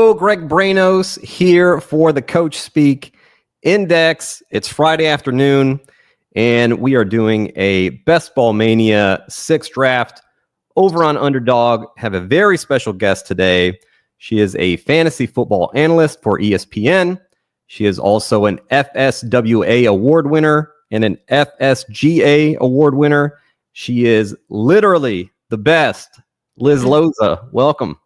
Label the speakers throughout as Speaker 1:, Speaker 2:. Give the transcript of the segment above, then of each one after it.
Speaker 1: Hello, Greg Branos here for the Coach Speak Index. It's Friday afternoon, and we are doing a Best Ball Mania 6 draft over on Underdog. Have a very special guest today. She is a fantasy football analyst for ESPN. She is also an FSWA award winner and an FSGA award winner. She is literally the best. Liz Loza, welcome.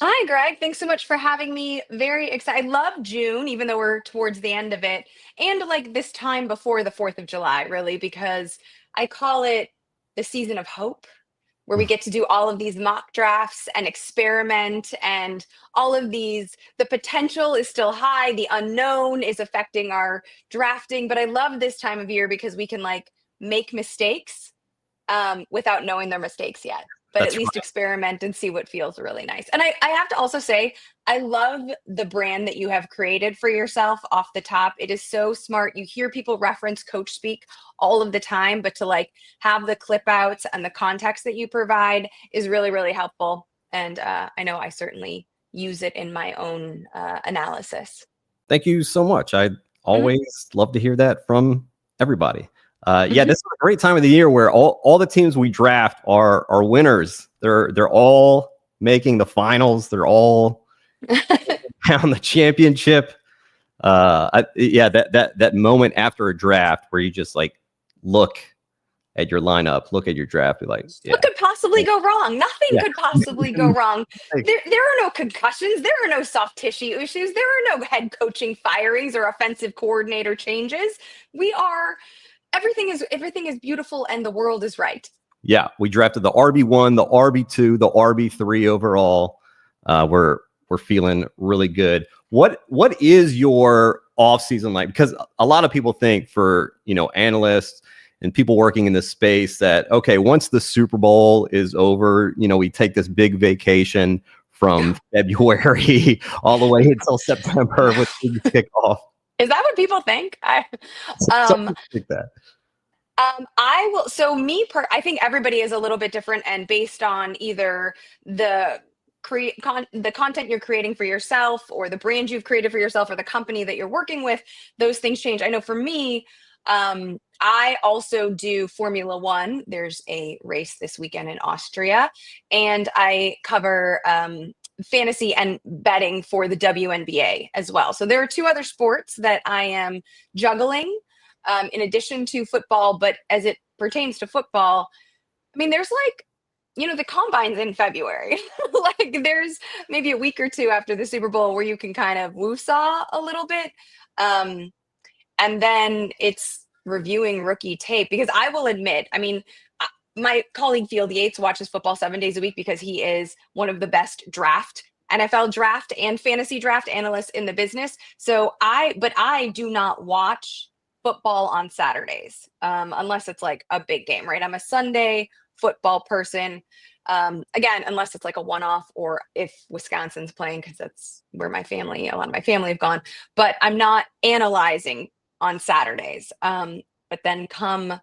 Speaker 2: Hi, Greg. Thanks so much for having me. Very excited. I love June, even though we're towards the end of it. And like this time before the 4th of July, really, because I call it the season of hope, where we get to do all of these mock drafts and experiment and all of these. The potential is still high. The unknown is affecting our drafting. But I love this time of year because we can like make mistakes without knowing they're mistakes yet. But
Speaker 1: That's
Speaker 2: at least
Speaker 1: right.
Speaker 2: Experiment and see what feels really nice. And I have to also say, I love the brand that you have created for yourself off the top. It is so smart. You hear people reference Coach Speak all of the time, but to like have the clip outs and the context that you provide is really, really helpful. And I know I certainly use it in my own analysis.
Speaker 1: Thank you so much. I always love to hear that from everybody. Yeah, this is a great time of the year where all the teams we draft are winners. They're all making the finals. They're all on the championship. That moment after a draft where you just like look at your lineup, look at your draft, be like,
Speaker 2: what could possibly go wrong? Nothing could possibly go wrong. There are no concussions. There are no soft tissue issues. There are no head coaching firings or offensive coordinator changes. Everything is beautiful and the world is right. Yeah,
Speaker 1: we drafted the RB1, the RB2, the RB3 overall. We're feeling really good. What is your offseason like? Because a lot of people think for, analysts and people working in this space that, okay, once the Super Bowl is over, we take this big vacation from February all the way until September with the kickoff.
Speaker 2: Is that what people think? I
Speaker 1: think that.
Speaker 2: I will. So I think everybody is a little bit different, and based on either the content you're creating for yourself, or the brand you've created for yourself, or the company that you're working with, those things change. I know for me, I also do Formula One. There's a race this weekend in Austria, and I cover fantasy and betting for the WNBA as well. So there are two other sports that I am juggling in addition to football. But as it pertains to football, I mean, there's like, the combine's in February. Like there's maybe a week or two after the Super Bowl where you can kind of woo-saw a little bit. And then it's reviewing rookie tape, because I will admit, I mean, my colleague Field Yates watches football 7 days a week because he is one of the best NFL draft and fantasy draft analysts in the business. But I do not watch football on Saturdays unless it's like a big game, right? I'm a Sunday football person. Again, unless it's like a one-off, or if Wisconsin's playing, because that's where a lot of my family have gone. But I'm not analyzing on Saturdays. But then come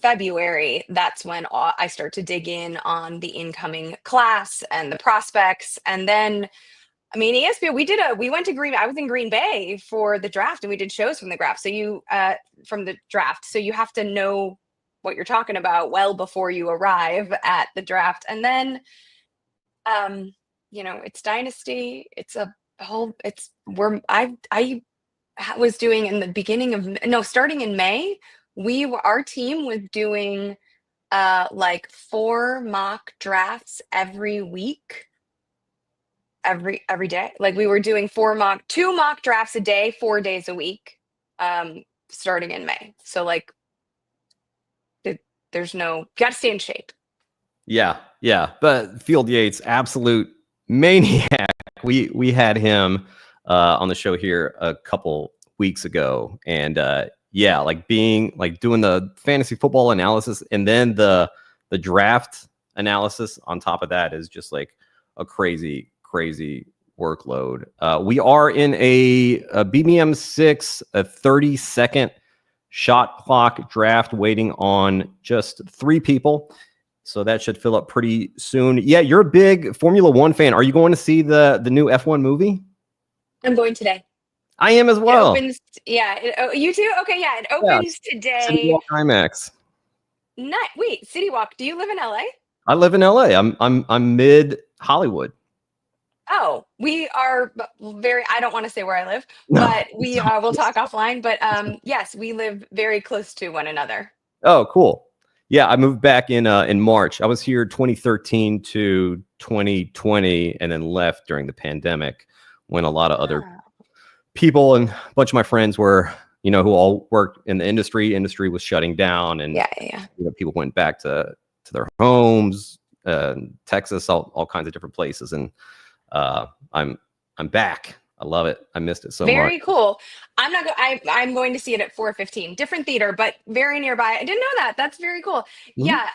Speaker 2: February, that's when I start to dig in on the incoming class and the prospects. And then, I mean, ESPN, we went to I was in Green Bay for the draft, and we did shows from the draft. So you have to know what you're talking about well before you arrive at the draft. And then, it's dynasty. I was doing in the beginning of, starting in May, our team was doing like 4 mock drafts every week, every day. Like we were doing 2 mock drafts a day, 4 days a week, starting in May. So like you got to stay in shape.
Speaker 1: Yeah. But Field Yates, absolute maniac. We had him on the show here a couple weeks ago, and like doing the fantasy football analysis and then the draft analysis on top of that is just like a crazy workload. We are in a BBM 6, a 30-second shot clock draft, waiting on just 3 people. So that should fill up pretty soon. Yeah, you're a big Formula One fan. Are you going to see the new F1 movie?
Speaker 2: I'm going today.
Speaker 1: I am as
Speaker 2: It
Speaker 1: well.
Speaker 2: opens. Yeah. You too? Okay. Yeah. It
Speaker 1: Yeah,
Speaker 2: opens
Speaker 1: City
Speaker 2: today.
Speaker 1: Walk IMAX.
Speaker 2: Wait, City Walk. Do you live in LA?
Speaker 1: I live in LA. I'm mid Hollywood.
Speaker 2: Oh, we are I don't want to say where I live,
Speaker 1: No.
Speaker 2: but we'll talk offline. But yes, we live very close to one another.
Speaker 1: Oh, cool. Yeah, I moved back in March. I was here 2013 to 2020, and then left during the pandemic when a lot of other people and a bunch of my friends were, who all worked in the industry. Industry was shutting down, and people went back to their homes, Texas, all kinds of different places, and I'm back. I love it. I missed it so much.
Speaker 2: Very cool. I'm going to see it at 4:15. Different theater, but very nearby. I didn't know that. That's very cool. Mm-hmm. Yeah.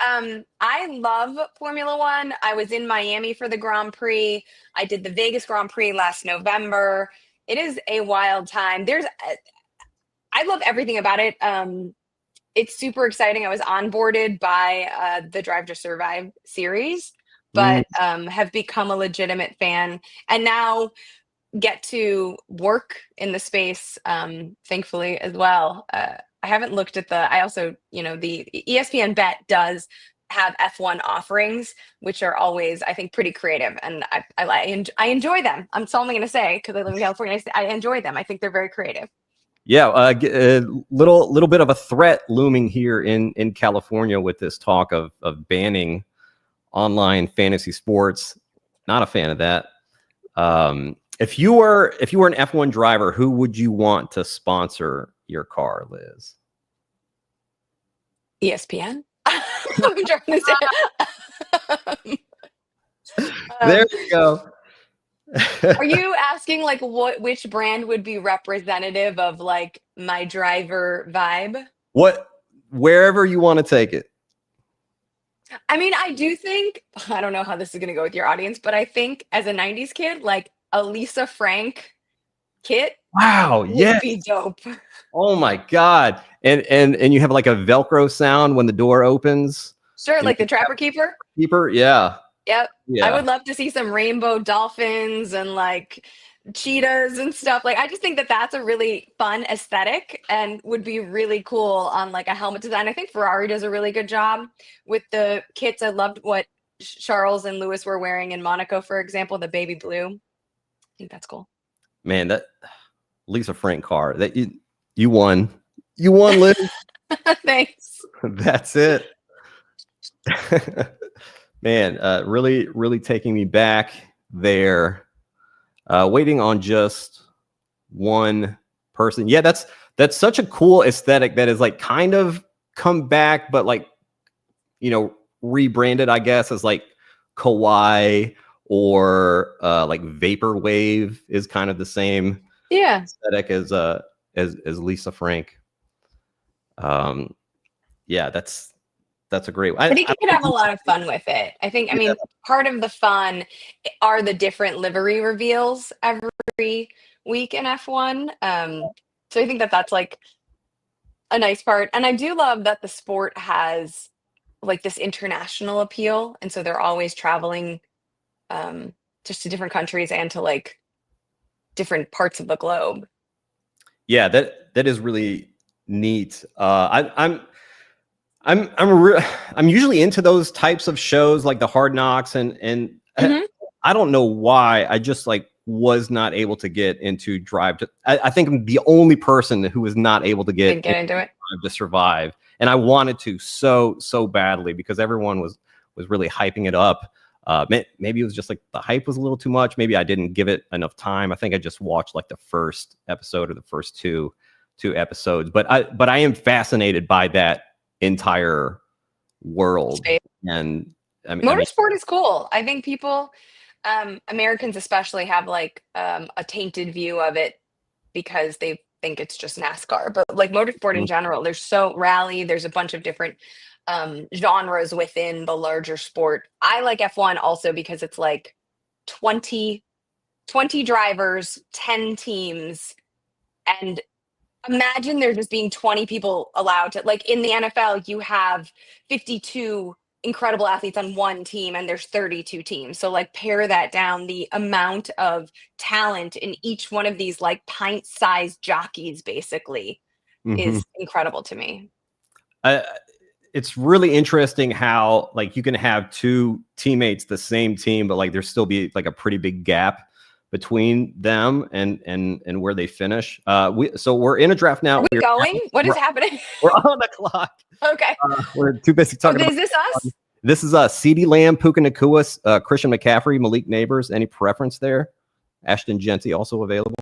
Speaker 2: I love Formula One. I was in Miami for the Grand Prix. I did the Vegas Grand Prix last November. It is a wild time. I love everything about it. It's super exciting. I was onboarded by the Drive to Survive series, but have become a legitimate fan, and now get to work in the space, thankfully, as well. I haven't looked at I also, the ESPN Bet does have F1 offerings, which are always, I think, pretty creative, and I enjoy them. That's all I'm going to say, because I live in California. I enjoy them. I think they're very creative.
Speaker 1: Yeah, a little bit of a threat looming here in California with this talk of banning online fantasy sports. Not a fan of that. If you were an F1 driver, who would you want to sponsor your car, Liz?
Speaker 2: ESPN. I'm trying to say.
Speaker 1: There you go.
Speaker 2: Are you asking like which brand would be representative of like my driver vibe?
Speaker 1: Wherever you want to take it.
Speaker 2: I mean, I do think, I don't know how this is going to go with your audience, but I think as a 90s kid, like a Lisa Frank kit would be dope.
Speaker 1: Oh my God. And you have like a Velcro sound when the door opens.
Speaker 2: Sure, like the Trapper Keeper.
Speaker 1: Yeah.
Speaker 2: Yep. Yeah. I would love to see some rainbow dolphins and like cheetahs and stuff. Like, I just think that that's a really fun aesthetic and would be really cool on like a helmet design. I think Ferrari does a really good job with the kits. I loved what Charles and Lewis were wearing in Monaco, for example, the baby blue. I think that's cool. Man,
Speaker 1: that Lisa Frank car, that you won. You won, Liz.
Speaker 2: Thanks.
Speaker 1: That's it. Man, really, really taking me back there. Waiting on just one person. Yeah, that's such a cool aesthetic that is like kind of come back, but like, rebranded, I guess, as like Kawaii or like Vaporwave is kind of the same aesthetic as Lisa Frank. Yeah, that's a great one.
Speaker 2: I think you could have a lot of fun with it. I mean, part of the fun are the different livery reveals every week in F1. So I think that that's like a nice part. And I do love that the sport has like this international appeal. And so they're always traveling just to different countries and to like different parts of the globe.
Speaker 1: Yeah, that is really neat. I'm usually into those types of shows like the Hard Knocks and I don't know why I just like was not able to get into Drive to. I think I'm the only person who was not able to get
Speaker 2: into it
Speaker 1: Drive to Survive, and I wanted to so badly because everyone was really hyping it up. Maybe it was just like the hype was a little too much. Maybe I didn't give it enough time. I think I just watched like the first episode or the first two episodes, but I am fascinated by that entire world. And
Speaker 2: motorsport is cool. I think people, Americans especially, have like a tainted view of it because they think it's just NASCAR, but like motorsport in general, there's a bunch of different genres within the larger sport. I like F1 also because it's like 20 drivers, 10 teams, and imagine there just being 20 people allowed to, like in the NFL, you have 52 incredible athletes on one team and there's 32 teams. So like pare that down, the amount of talent in each one of these like pint-sized jockeys basically is incredible to me.
Speaker 1: It's really interesting how like you can have two teammates, the same team, but like there still be like a pretty big gap between them and where they finish. So we're in a draft now.
Speaker 2: Are we going? What is happening?
Speaker 1: We're on the clock.
Speaker 2: Okay.
Speaker 1: We're too busy talking about.
Speaker 2: Is this us?
Speaker 1: This is CeeDee Lamb, Puka Nacua, Christian McCaffrey, Malik Neighbors. Any preference there? Ashton Jeanty also available.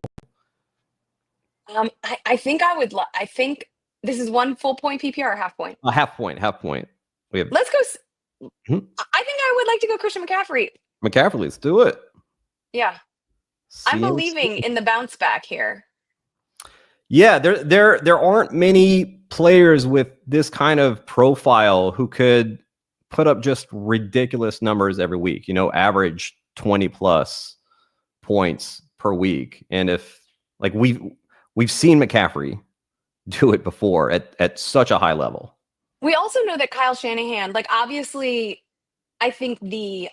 Speaker 2: I think I would. I think this is 1 full point PPR or half point.
Speaker 1: Half point. We have.
Speaker 2: Let's go. I think I would like to go Christian McCaffrey.
Speaker 1: McCaffrey, let's do it.
Speaker 2: Yeah, I'm believing in the bounce back here.
Speaker 1: Yeah, there aren't many players with this kind of profile who could put up just ridiculous numbers every week. Average 20 plus points per week. And if like we've seen McCaffrey do it before at such a high level.
Speaker 2: We also know that Kyle Shanahan, like obviously, I think the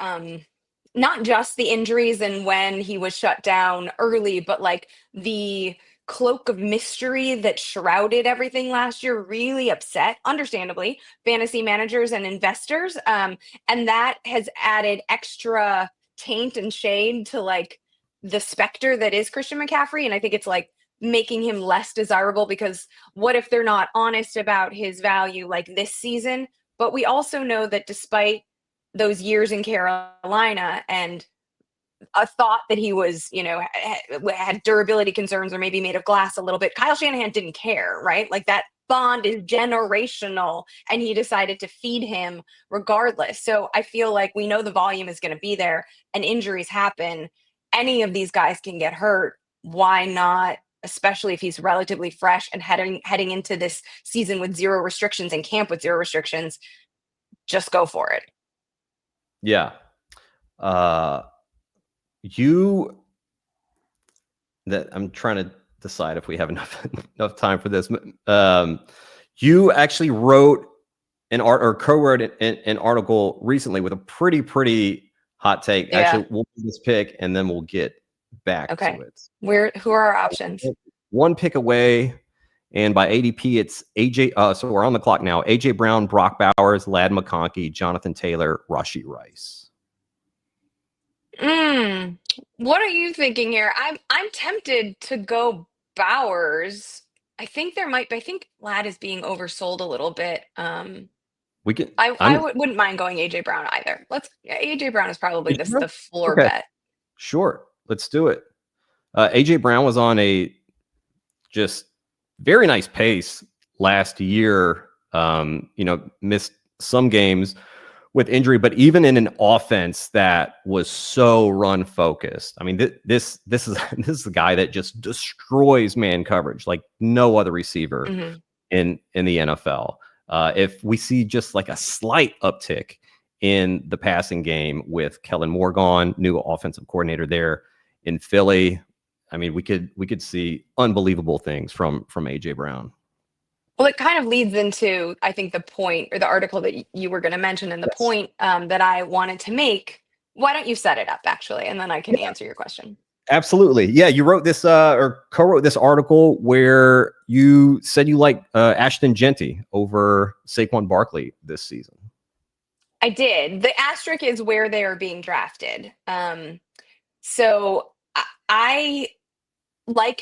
Speaker 2: not just the injuries and when he was shut down early, but like the cloak of mystery that shrouded everything last year really upset, understandably, fantasy managers and investors. And that has added extra taint and shade to like the specter that is Christian McCaffrey. And I think it's like making him less desirable because what if they're not honest about his value like this season? But we also know that despite those years in Carolina and a thought that he was, had durability concerns or maybe made of glass a little bit, Kyle Shanahan didn't care, right? Like that bond is generational and he decided to feed him regardless. So I feel like we know the volume is going to be there and injuries happen. Any of these guys can get hurt. Why not? Especially if he's relatively fresh and heading into this season with zero restrictions and camp with zero restrictions, just go for it.
Speaker 1: Yeah. I'm trying to decide if we have enough time for this. You actually wrote co-wrote an article recently with a pretty hot take. Yeah. Actually, we'll do this pick and then we'll get back to it.
Speaker 2: Who are our options?
Speaker 1: One pick away, and by ADP, it's AJ. So we're on the clock now. AJ Brown, Brock Bowers, Ladd McConkey, Jonathan Taylor, Rashee Rice.
Speaker 2: What are you thinking here? I'm tempted to go Bowers. I think Ladd is being oversold a little bit.
Speaker 1: We can.
Speaker 2: I wouldn't mind going AJ Brown either. AJ Brown is probably the floor bet.
Speaker 1: Sure, let's do it. AJ Brown was on a just very nice pace last year. Missed some games with injury, but even in an offense that was so run focused. I mean, this is the guy that just destroys man coverage like no other receiver in the NFL. If we see just like a slight uptick in the passing game with Kellen Moore gone, new offensive coordinator there in Philly, I mean, we could see unbelievable things from AJ Brown.
Speaker 2: Well, it kind of leads into, I think, the point or the article that you were going to mention and the point that I wanted to make. Why don't you set it up, actually, and then I can answer your question.
Speaker 1: Absolutely. Yeah, you wrote this or co-wrote this article where you said you like Ashton Jeanty over Saquon Barkley this season.
Speaker 2: I did. The asterisk is where they are being drafted. So I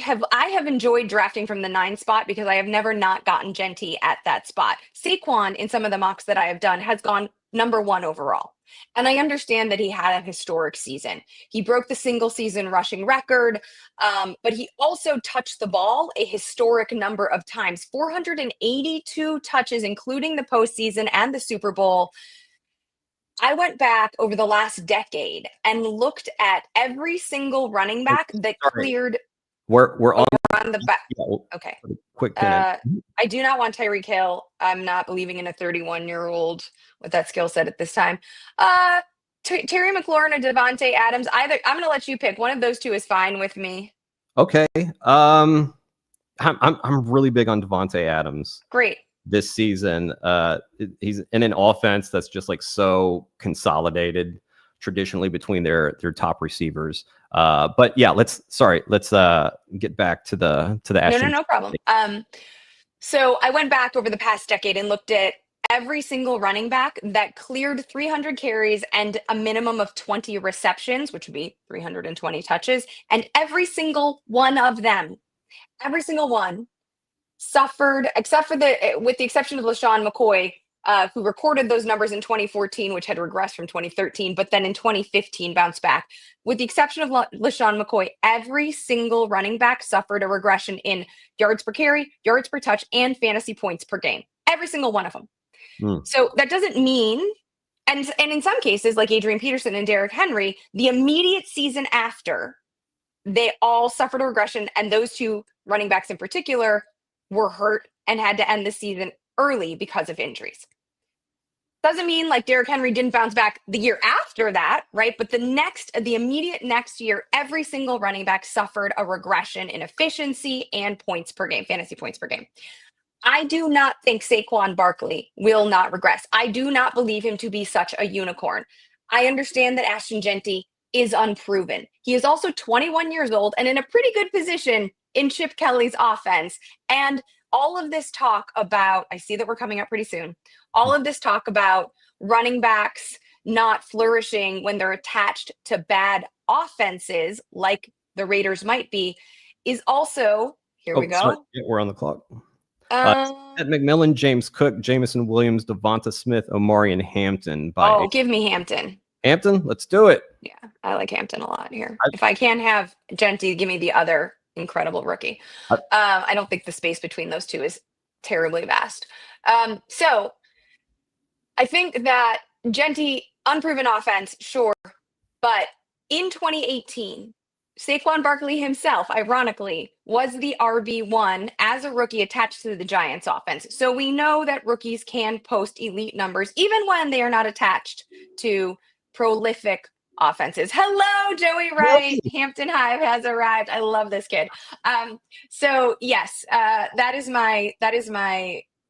Speaker 2: have enjoyed drafting from the 9 spot because I have never not gotten Jeanty at that spot. Saquon, in some of the mocks that I have done, has gone number 1 overall. And I understand that he had a historic season. He broke the single season rushing record, but he also touched the ball a historic number of times, 482 touches, including the postseason and the Super Bowl. I went back over the last decade and looked at every single running back that cleared.
Speaker 1: We're on
Speaker 2: the back.
Speaker 1: Yeah,
Speaker 2: okay.
Speaker 1: Quick.
Speaker 2: I do not want Tyreek Hill. I'm not believing in a 31-year-old with that skill set at this time. Terry McLaurin or Devontae Adams. Either. I'm going to let you pick. One of those two is fine with me.
Speaker 1: Okay. I'm really big on Devontae Adams.
Speaker 2: Great.
Speaker 1: this season. He's in an offense that's just like so consolidated traditionally between their top receivers. But yeah, let's get back to the Ashton.
Speaker 2: No problem. So I went back over the past decade and looked at every single running back that cleared 300 carries and a minimum of 20 receptions, which would be 320 touches. And every single one of them, every single one suffered, with the exception of LaShawn McCoy, who recorded those numbers in 2014, which had regressed from 2013, but then in 2015 bounced back. With the exception of LaShawn McCoy, every single running back suffered a regression in yards per carry, yards per touch, and fantasy points per game. Every single one of them. So that doesn't mean, and in some cases, like Adrian Peterson and Derrick Henry, the immediate season after, they all suffered a regression, and those two running backs in particular were hurt and had to end the season early because of injuries. Doesn't mean like Derrick Henry didn't bounce back the year after that, right? But the immediate next year, every single running back suffered a regression in efficiency and points per game, fantasy points per game. I do not think Saquon Barkley will not regress. I do not believe him to be such a unicorn. I understand that Ashton Jeanty is unproven. He is also 21 years old and in a pretty good position in Chip Kelly's offense. And all of this talk about, I see that we're coming up pretty soon, all of this talk about running backs not flourishing when they're attached to bad offenses, like the Raiders might be, is also, here we go.
Speaker 1: Sorry. Yeah, we're on the clock. Ed McMillan, James Cook, Jamison Williams, Devonta Smith, Omari, and Hampton.
Speaker 2: Give me Hampton.
Speaker 1: Hampton, let's do it.
Speaker 2: Yeah, I like Hampton a lot here. If I can't have Jeanty, give me the other incredible rookie. I don't think the space between those two is terribly vast. So I think that Jeanty, unproven offense, sure. But in 2018, Saquon Barkley himself, ironically, was the RB1 as a rookie attached to the Giants offense. So we know that rookies can post elite numbers even when they are not attached to prolific offenses. Hello, Joey Wright. Hampton Hive has arrived. I love this kid. So yes, that is my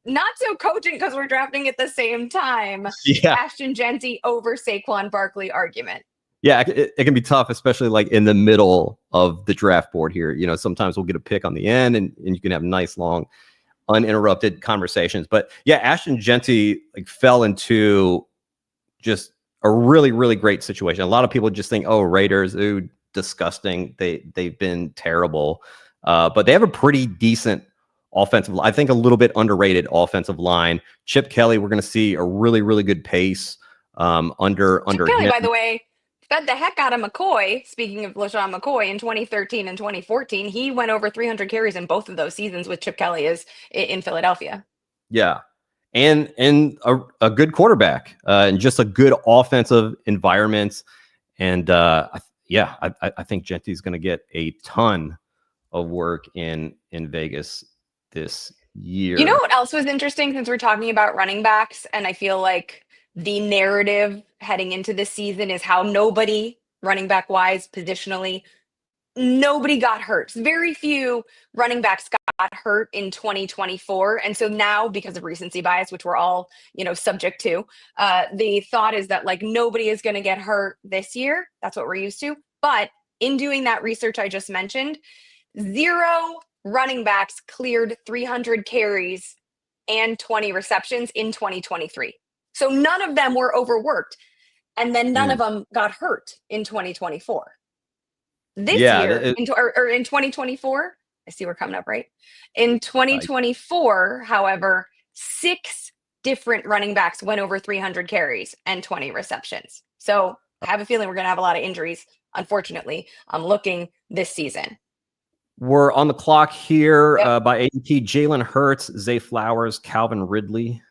Speaker 2: not so cogent because we're drafting at the same time.
Speaker 1: Yeah.
Speaker 2: Ashton Jeanty over Saquon Barkley argument.
Speaker 1: Yeah, it can be tough, especially like in the middle of the draft board here. You know, sometimes we'll get a pick on the end and you can have nice, long, uninterrupted conversations. But yeah, Ashton Jeanty like fell into just a really, really great situation. A lot of people just think, oh, Raiders, ooh, disgusting. They've been terrible. But they have a pretty decent offensive, I think a little bit underrated offensive line. Chip Kelly, we're going to see a really, really good pace under
Speaker 2: Chip Kelly,
Speaker 1: him.
Speaker 2: by the way, fed the heck out of McCoy. Speaking of LaShawn McCoy, in 2013 and 2014, he went over 300 carries in both of those seasons with Chip Kelly in Philadelphia.
Speaker 1: Yeah. And a good quarterback and just a good offensive environment. And I think Jeanty's going to get a ton of work in Vegas this year.
Speaker 2: You know what else was interesting since we're talking about running backs? And I feel like the narrative heading into this season is how nobody, running back wise, positionally, nobody got hurt. Very few running backs got hurt in 2024. And so now, because of recency bias, which we're all, subject to, the thought is that like nobody is going to get hurt this year. That's what we're used to. But in doing that research I just mentioned, 0 running backs cleared 300 carries and 20 receptions in 2023. So none of them were overworked. And then none of them got hurt in 2024. This year, in 2024, I see we're coming up, right? In 2024, however, 6 different running backs went over 300 carries and 20 receptions. So I have a feeling we're going to have a lot of injuries, unfortunately. I'm looking this season.
Speaker 1: We're on the clock here by ADP. Jalen Hurts, Zay Flowers, Calvin Ridley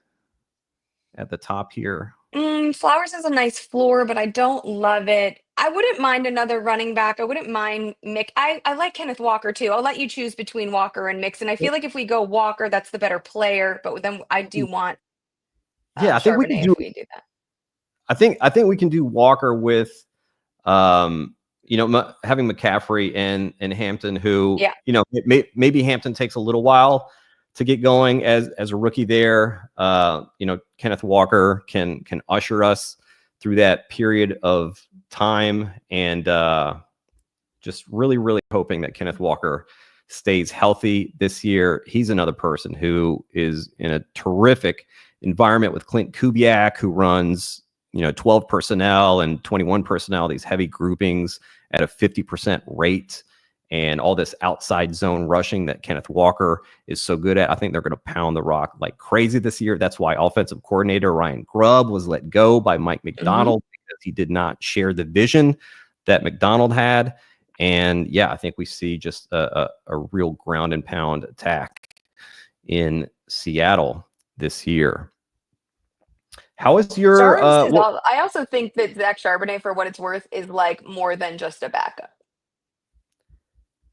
Speaker 1: at the top here.
Speaker 2: Flowers has a nice floor, but I don't love it. I wouldn't mind another running back. I wouldn't mind Mick. I like Kenneth Walker too. I'll let you choose between Walker and Mixon. I feel like if we go Walker, that's the better player. But then I do want.
Speaker 1: I think we can do
Speaker 2: that.
Speaker 1: I think we can do Walker with, having McCaffrey and Hampton, who, maybe Hampton takes a little while to get going as a rookie there. Kenneth Walker can usher us through that period of time, and just really, really hoping that Kenneth Walker stays healthy this year. He's another person who is in a terrific environment with Clint Kubiak, who runs 12 personnel and 21 personnel, these heavy groupings at a 50% rate, and all this outside zone rushing that Kenneth Walker is so good at. I think they're going to pound the rock like crazy this year. That's why offensive coordinator Ryan Grubb was let go by Mike McDonald, because he did not share the vision that McDonald had. And yeah, I think we see just a real ground and pound attack in Seattle this year. How is your?
Speaker 2: I also think that Zach Charbonnet, for what it's worth, is like more than just a backup.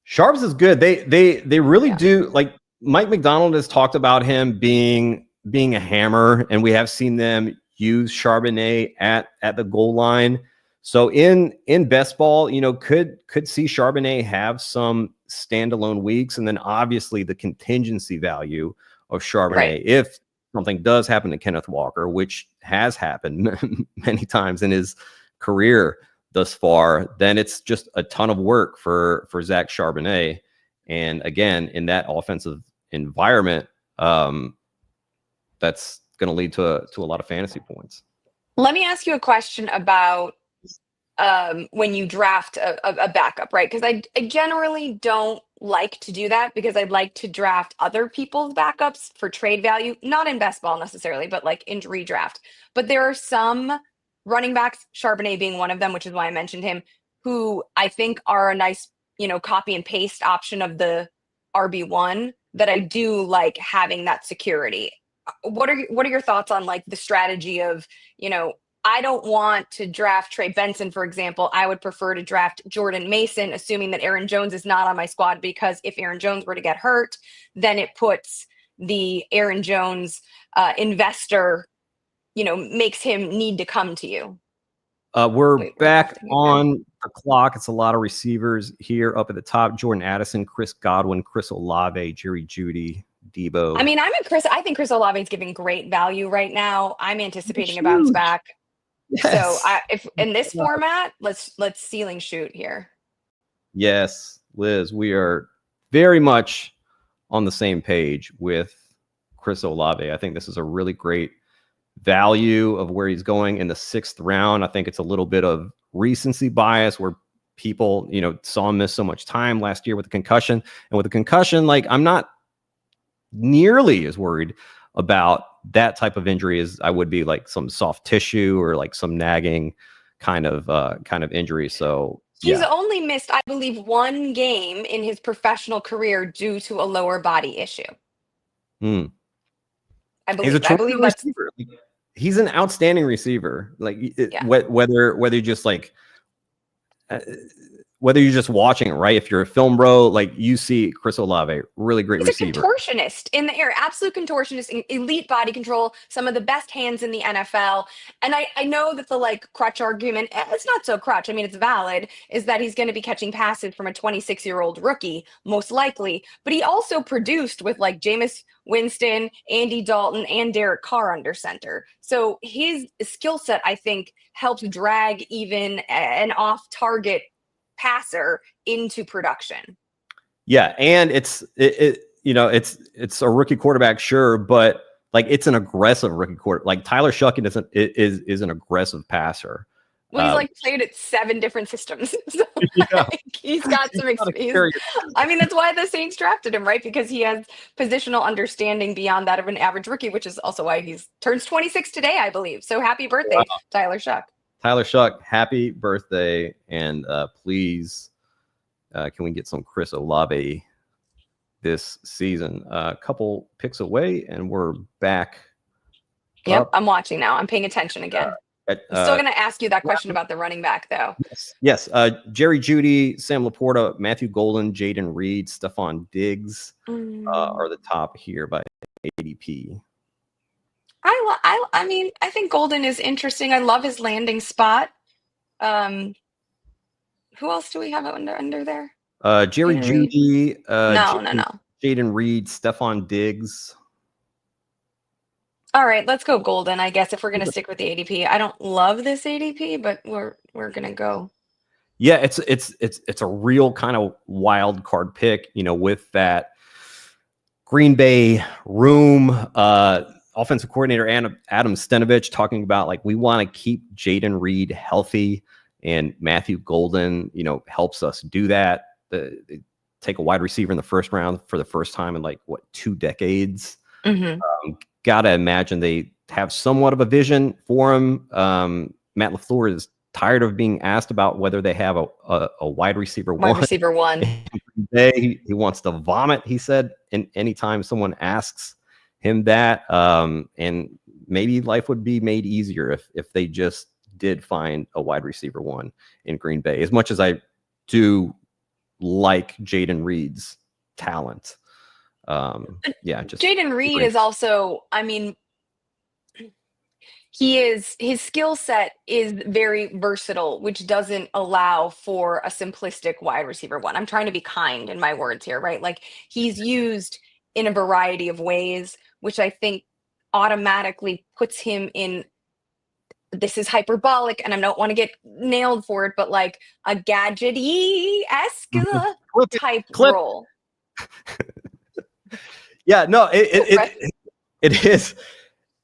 Speaker 1: Sharps is good. They really do. Like Mike McDonald has talked about him being a hammer, and we have seen them use Charbonnet at the goal line. So in best ball, could see Charbonnet have some standalone weeks, and then obviously the contingency value of Charbonnet if something does happen to Kenneth Walker, which has happened many times in his career thus far, then it's just a ton of work for Zach Charbonnet. And again, in that offensive environment, that's going to lead to a lot of fantasy points.
Speaker 2: Let me ask you a question about when you draft a backup, right? Because I generally don't like to do that, because I'd like to draft other people's backups for trade value, not in best ball necessarily, but like in redraft. But there are some running backs, Charbonnet being one of them, which is why I mentioned him, who I think are a nice, copy and paste option of the RB1, that I do like having that security. What are your thoughts on like the strategy of, I don't want to draft Trey Benson, for example. I would prefer to draft Jordan Mason, assuming that Aaron Jones is not on my squad, because if Aaron Jones were to get hurt, then it puts the Aaron Jones investor, makes him need to come to you.
Speaker 1: We're back on the clock. It's a lot of receivers here up at the top. Jordan Addison, Chris Godwin, Chris Olave, Jerry Jeudy, Debo.
Speaker 2: I mean, I think Chris Olave is giving great value right now. I'm anticipating a bounce back. Yes. So if in this format, let's ceiling shoot here.
Speaker 1: Yes, Liz, we are very much on the same page with Chris Olave. I think this is a really great value of where he's going in the 6th round. I think it's a little bit of recency bias where people, saw him miss so much time last year with a concussion. And with a concussion, like, I'm not nearly as worried about that type of injury as I would be like some soft tissue or like some nagging kind of injury. So
Speaker 2: he's only missed, I believe, 1 game in his professional career due to a lower body issue. I believe that's
Speaker 1: receiver. He's an outstanding receiver. Like whether you just like whether you're just watching it, right? If you're a film bro, like you see Chris Olave, really great receiver.
Speaker 2: He's a contortionist in the air, absolute contortionist, elite body control, some of the best hands in the NFL. And I know that the like crutch argument, it's not so crutch. I mean, it's valid, is that he's going to be catching passes from a 26-year-old rookie, most likely. But he also produced with like Jameis Winston, Andy Dalton, and Derek Carr under center. So his skill set, I think, helps drag even an off-target passer into production.
Speaker 1: Yeah, and it's a rookie quarterback, sure, but like it's an aggressive rookie quarterback. Like Tyler Shucken is an aggressive passer.
Speaker 2: Well, he's like played at 7 different systems. So like, he's got some experience. I mean, that's why the Saints drafted him, right? Because he has positional understanding beyond that of an average rookie, which is also why he turns 26 today, I believe. So happy birthday, Tyler Shuck.
Speaker 1: Tyler Shuck, happy birthday. And please, can we get some Chris Olave this season? A couple picks away, and we're back.
Speaker 2: Yep, I'm watching now. I'm paying attention again. I'm still going to ask you that question about the running back, though.
Speaker 1: Yes. Jerry Jeudy, Sam Laporta, Matthew Golden, Jaden Reed, Stephon Diggs are the top here by ADP.
Speaker 2: I mean, I think Golden is interesting. I love his landing spot. Who else do we have under there?
Speaker 1: Jerry Jeudy.
Speaker 2: No.
Speaker 1: Jaden Reed, Stephon Diggs.
Speaker 2: All right, let's go golden, I guess, if we're going to stick with the ADP. I don't love this ADP, but we're going to go.
Speaker 1: Yeah, it's a real kind of wild card pick, with that Green Bay room, offensive coordinator Adam Stenavich talking about like we want to keep Jaden Reed healthy, and Matthew Golden, helps us do that. Take a wide receiver in the first round for the first time in 2 decades. Gotta imagine they have somewhat of a vision for him. Matt LaFleur is tired of being asked about whether they have a wide receiver one.
Speaker 2: Wide receiver one.
Speaker 1: He wants to vomit, he said, anytime someone asks him that. And maybe life would be made easier if they just did find a wide receiver one in Green Bay. As much as I do like Jaden Reed's talent.
Speaker 2: Jaden Reed is also, his skill set is very versatile, which doesn't allow for a simplistic wide receiver one. I'm trying to be kind in my words here, right? Like he's used in a variety of ways, which I think automatically puts him in, this is hyperbolic and I don't want to get nailed for it, but like a gadgety-esque type role. Yeah, no,
Speaker 1: it is.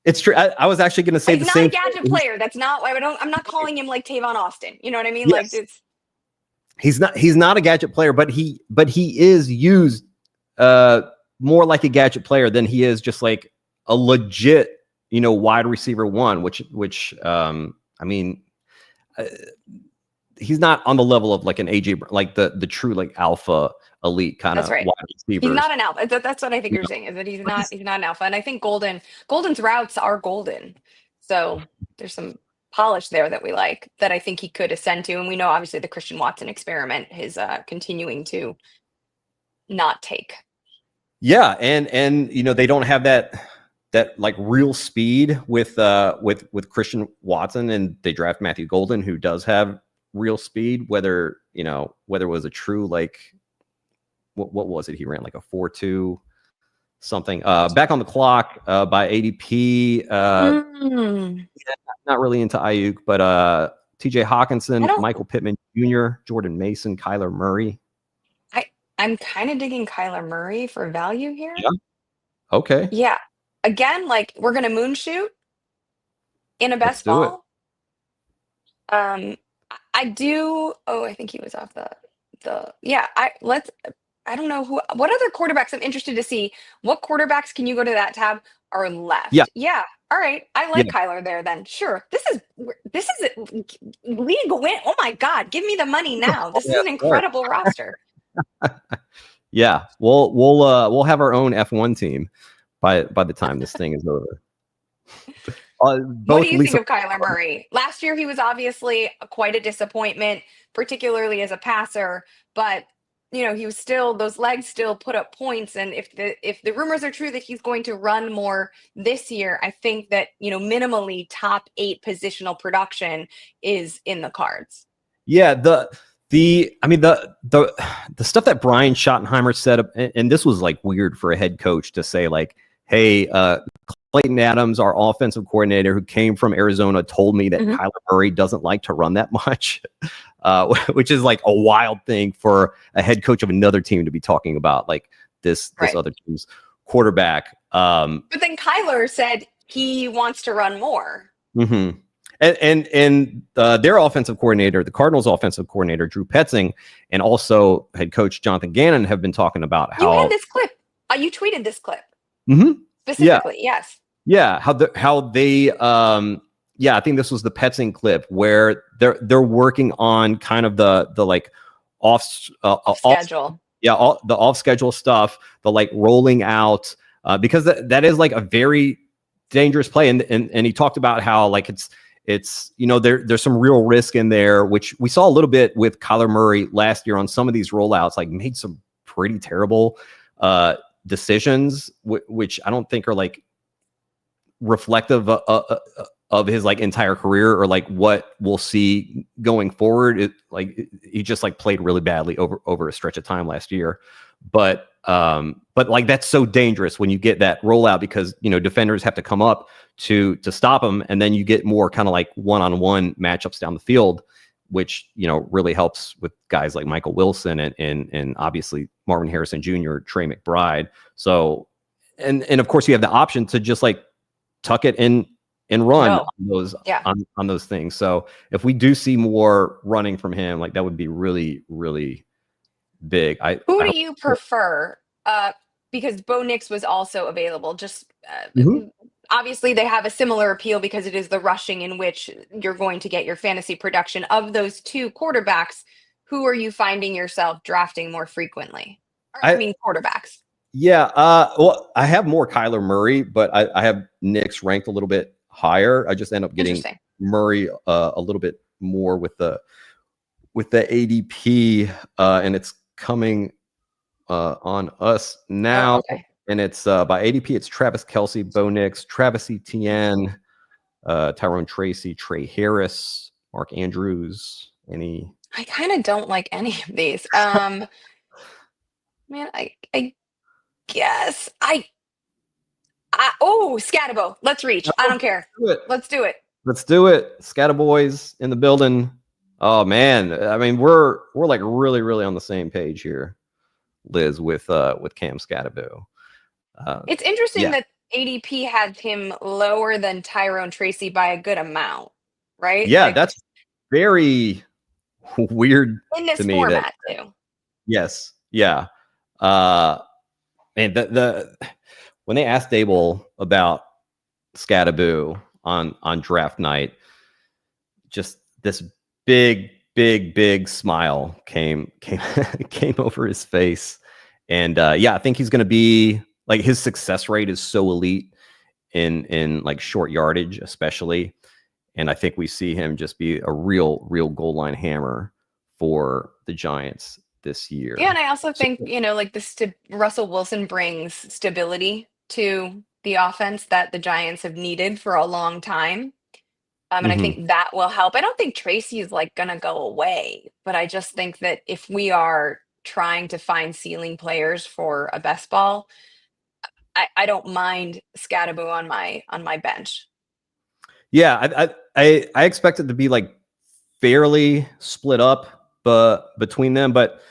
Speaker 1: It's true. I was actually going to say the same.
Speaker 2: He's not a gadget player. That's not why I'm not calling him like Tavon Austin. You know what I mean?
Speaker 1: Yes.
Speaker 2: Like
Speaker 1: he's not a gadget player, but he is used more like a gadget player than he is just like a legit, wide receiver one, which he's not on the level of like an AJ, like the true like alpha elite kind of wide receiver.
Speaker 2: He's not an alpha. That's what I think you're saying, is that he's not an alpha. And I think Golden's routes are golden. So there's some polish there that we like, that I think he could ascend to. And we know obviously the Christian Watson experiment is continuing to not take.
Speaker 1: Yeah, and they don't have that like real speed with Christian Watson, and they draft Matthew Golden, who does have real speed, whether it was a true like what was it? He ran like a 4.2 something. Back on the clock by ADP. Not really into Ayuk, but TJ Hawkinson, Michael Pittman Jr., Jordan Mason, Kyler Murray.
Speaker 2: I'm kind of digging Kyler Murray for value here.
Speaker 1: Yeah. Okay.
Speaker 2: Yeah. Again, like we're gonna moonshoot in a best ball. I do. Oh, I think he was off the. Yeah. I don't know what other quarterbacks I'm interested to see. What quarterbacks can you go to that tab are left?
Speaker 1: Yeah.
Speaker 2: Yeah. All right. I like Kyler there then. Sure. This is league win. Oh my God. Give me the money now. This is an incredible roster.
Speaker 1: Yeah. We'll have our own F1 team by the time this thing is over.
Speaker 2: What do you think of Kyler Murray? Last year, he was obviously quite a disappointment, particularly as a passer, but he was still, those legs still put up points. And if the rumors are true that he's going to run more this year, I think that, minimally top 8 positional production is in the cards. Yeah. The stuff that Brian Schottenheimer said, and this was like weird for a head coach to say like, hey, Clayton Adams, our offensive coordinator who came from Arizona, told me that Kyler Murray doesn't like to run that much, which is like a wild thing for a head coach of another team to be talking about, like this other team's quarterback. But then Kyler said he wants to run more.
Speaker 1: Mm-hmm. And their offensive coordinator, the Cardinals' offensive coordinator, Drew Petzing, and also head coach Jonathan Gannon have been talking about how
Speaker 2: you had this clip. You tweeted this clip.
Speaker 1: Mm-hmm.
Speaker 2: Specifically, yes.
Speaker 1: Yeah, how they I think this was the Petzing clip where they're working on kind of the like off schedule. The off schedule stuff, the like rolling out because that is like a very dangerous play, and he talked about how like it's there's some real risk in there, which we saw a little bit with Kyler Murray last year on some of these rollouts, like made some pretty terrible decisions, which I don't think are like reflective of his like entire career or like what we'll see going forward. He just like played really badly over a stretch of time last year. But But like that's so dangerous when you get that rollout because defenders have to come up to stop him, and then you get more kind of like one-on-one matchups down the field, which really helps with guys like Michael Wilson and obviously Marvin Harrison Jr., Trey McBride. So and of course you have the option to just like tuck it in and run on those on those things. So if we do see more running from him, like that would be really, really big.
Speaker 2: Who do you prefer? Because Bo Nix was also available. Just obviously they have a similar appeal because it is the rushing in which you're going to get your fantasy production. Of those two quarterbacks, who are you finding yourself drafting more frequently? Quarterbacks.
Speaker 1: Yeah. Well, I have more Kyler Murray, but I have Nix ranked a little bit higher. I just end up getting Murray a little bit more with the ADP, and it's coming on us now. And it's by ADP. It's Travis Kelce, Bo Nix, Travis Etienne, Tyrone Tracy, Trey Harris, Mark Andrews. I
Speaker 2: kind of don't like any of these. Man, I guess Skattebo. Let's reach. I don't care. Let's do it.
Speaker 1: Let's do it. Skatteboys in the building. Oh man, I mean we're like really, really on the same page here, Liz, with Cam Skattebo.
Speaker 2: It's interesting that ADP had him lower than Tyrone Tracy by a good amount, right?
Speaker 1: Yeah, that's very weird
Speaker 2: in this
Speaker 1: to me.
Speaker 2: Format too.
Speaker 1: Yes, yeah. And the when they asked Dable about Skattebo on draft night, just this big smile came over his face, and I think he's going to be like his success rate is so elite in like short yardage, especially, and I think we see him just be a real goal line hammer for the Giants this year.
Speaker 2: Yeah, and I also think Russell Wilson brings stability to the offense that the Giants have needed for a long time. And I think that will help. I don't think Tracy is like going to go away, but I just think that if we are trying to find ceiling players for a best ball, I don't mind Skattebo on my bench.
Speaker 1: Yeah, I expect it to be like fairly split up, between them. But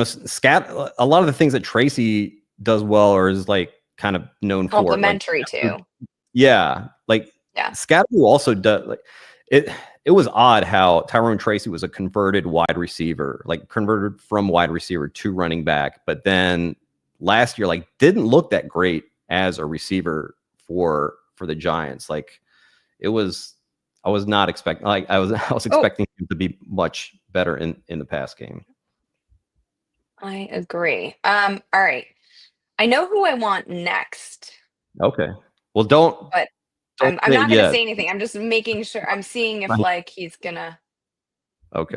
Speaker 1: Scat, a lot of the things that Tracy does well or is like kind of known for,
Speaker 2: complementary too.
Speaker 1: Yeah, like. Yeah, Skattebo also does like it. It was odd how Tyrone Tracy was a converted wide receiver, like converted from wide receiver to running back, but then last year like didn't look that great as a receiver for the Giants. Like I was not expecting I was expecting him to be much better in the pass game.
Speaker 2: I agree. All right, I know who I want next.
Speaker 1: Okay, well don't.
Speaker 2: But I'm not going to say anything. I'm just making sure. I'm seeing if like he's going to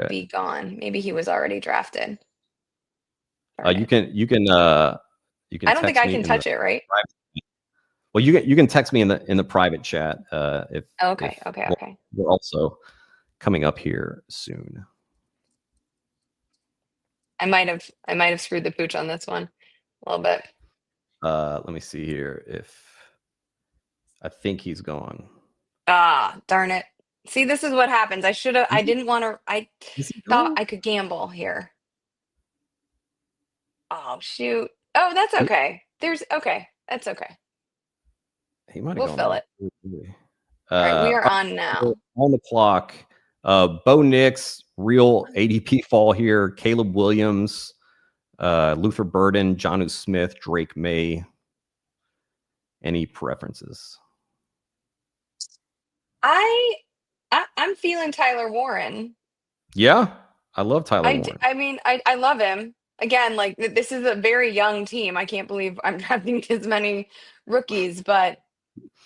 Speaker 2: be gone. Maybe he was already drafted.
Speaker 1: You can
Speaker 2: I don't think I can touch it, right?
Speaker 1: Well, you can text me in the private chat if
Speaker 2: okay.
Speaker 1: We're also coming up here soon.
Speaker 2: I might have screwed the pooch on this one a little bit.
Speaker 1: Let me see here if I think he's gone.
Speaker 2: Ah, darn it. See, this is what happens. I didn't want to, I thought I could gamble here. Oh, shoot. Oh, that's okay. That's okay.
Speaker 1: He might have
Speaker 2: We'll
Speaker 1: gone
Speaker 2: fill it. All right, we are on now.
Speaker 1: On the clock. Bo Nix, real ADP fall here. Caleb Williams, Luther Burden, Jonnu Smith, Drake May. Any preferences?
Speaker 2: I'm feeling Tyler Warren.
Speaker 1: Yeah, I love Tyler Warren.
Speaker 2: I mean, I love him. Again, like this is a very young team. I can't believe I'm drafting as many rookies, but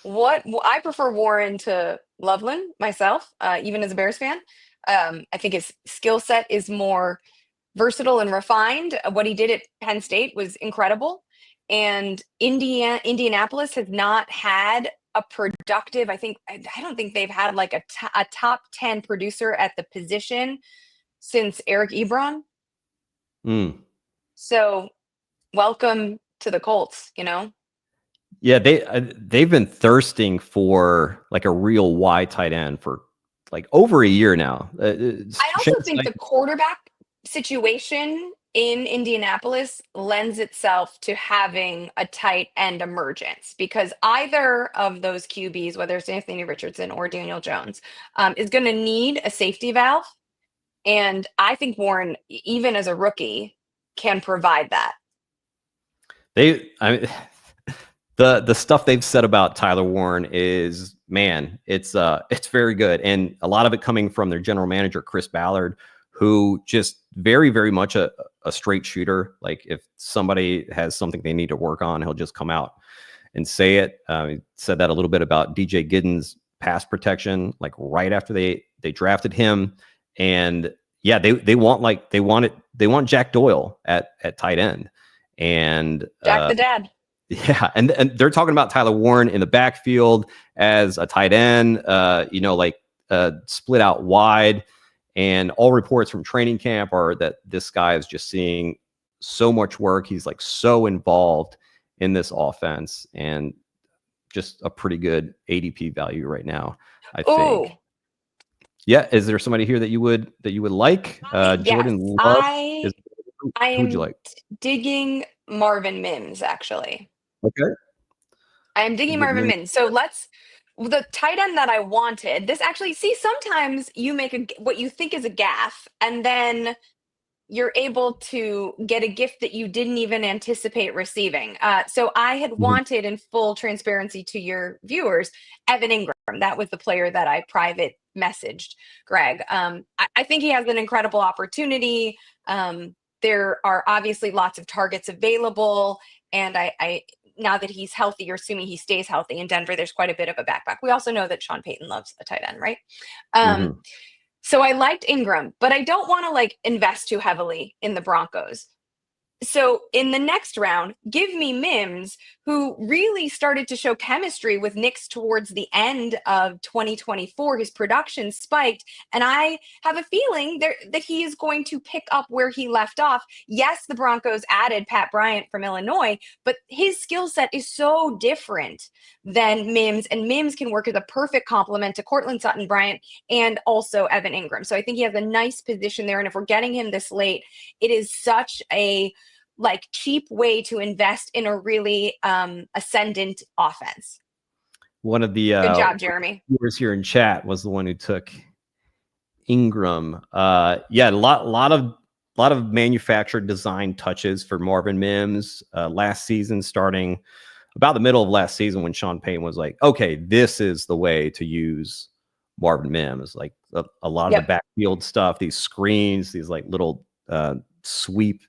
Speaker 2: I prefer Warren to Loveland myself, even as a Bears fan. I think his skill set is more versatile and refined. What he did at Penn State was incredible. And Indianapolis has not had a productive, I don't think they've had like a top 10 producer at the position since Eric Ebron. So welcome to the Colts, you know?
Speaker 1: Yeah, they've been thirsting for like a real wide tight end for like over a year now.
Speaker 2: I also think the quarterback situation in Indianapolis lends itself to having a tight end emergence because either of those QBs, whether it's Anthony Richardson or Daniel Jones, is going to need a safety valve. And I think Warren, even as a rookie, can provide that.
Speaker 1: The stuff they've said about Tyler Warren is, man, it's very good, and a lot of it coming from their general manager Chris Ballard, who just very, very much a straight shooter. Like if somebody has something they need to work on, he'll just come out and say it. He said that a little bit about DJ Giddens' pass protection, like right after they drafted him, and yeah, they want Jack Doyle at tight end, and
Speaker 2: Jack the dad.
Speaker 1: yeah, and they're talking about Tyler Warren in the backfield as a tight end, split out wide. And all reports from training camp are that this guy is just seeing so much work. He's like so involved in this offense, and just a pretty good ADP value right now, I think. Yeah, is there somebody here that you would like? Jordan Love.
Speaker 2: I am you like? Digging Marvin Mims, actually.
Speaker 1: Okay.
Speaker 2: I am digging Marvin Mims. So the tight end that I wanted, this actually, sometimes you make what you think is a gaffe, and then you're able to get a gift that you didn't even anticipate receiving. So I had wanted, in full transparency to your viewers, Evan Ingram. That was the player that I private messaged Greg. I think he has an incredible opportunity. There are obviously lots of targets available, and I now that he's healthy, or assuming he stays healthy in Denver, there's quite a bit of a backpack. We also know that Sean Payton loves a tight end, right? So I liked Ingram, but I don't want to invest too heavily in the Broncos. So in the next round, give me Mims, who really started to show chemistry with Knicks towards the end of 2024. His production spiked, and I have a feeling that he is going to pick up where he left off. Yes, the Broncos added Pat Bryant from Illinois, but his skill set is so different than Mims, and Mims can work as a perfect complement to Cortland Sutton-Bryant and also Evan Ingram. So I think he has a nice position there, and if we're getting him this late, it is such a cheap way to invest in a really ascendant offense.
Speaker 1: One of the
Speaker 2: good job, Jeremy.
Speaker 1: Viewers here in chat was the one who took Ingram. Yeah, a lot of manufactured design touches for Marvin Mims last season, starting about the middle of last season when Sean Payton was like, okay, this is the way to use Marvin Mims. Like a lot of the backfield stuff, these screens, these little sweep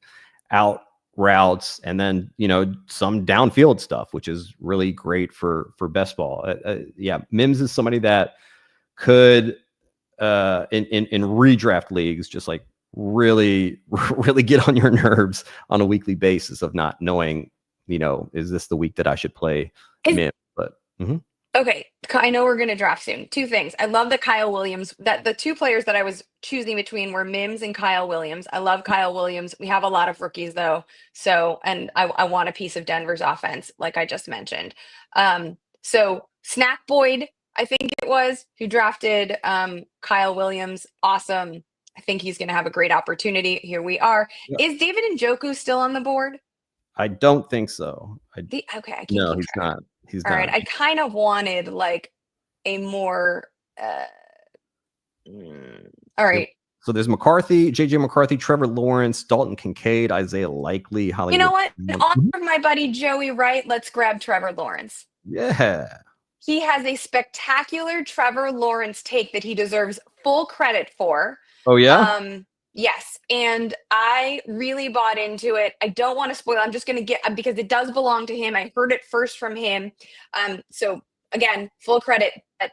Speaker 1: out routes, and then some downfield stuff, which is really great for best ball. Yeah, Mims is somebody that could in redraft leagues just really get on your nerves on a weekly basis of not knowing, is this the week that I should play Mims? But
Speaker 2: okay, I know we're going to draft soon. Two things. I love that Kyle Williams, that the two players that I was choosing between were Mims and Kyle Williams. I love Kyle Williams. We have a lot of rookies though. So, and I want a piece of Denver's offense, like I just mentioned. So Snack Boyd, I think it was, who drafted Kyle Williams. Awesome. I think he's going to have a great opportunity. Here we are. Yep. Is David Njoku still on the board?
Speaker 1: I don't think so.
Speaker 2: Okay, I can't
Speaker 1: no,
Speaker 2: keep
Speaker 1: he's
Speaker 2: track.
Speaker 1: not. He's
Speaker 2: all
Speaker 1: not.
Speaker 2: Right. I kind of wanted a more all right.
Speaker 1: So there's McCarthy, JJ McCarthy, Trevor Lawrence, Dalton Kincaid, Isaiah Likely, Hollywood.
Speaker 2: You know what? In honor of my buddy Joey Wright, let's grab Trevor Lawrence.
Speaker 1: Yeah.
Speaker 2: He has a spectacular Trevor Lawrence take that he deserves full credit for.
Speaker 1: Oh yeah.
Speaker 2: Yes, and I really bought into it. I don't want to spoil. I'm just going to get, because it does belong to him. I heard it first from him. So again, full credit. But,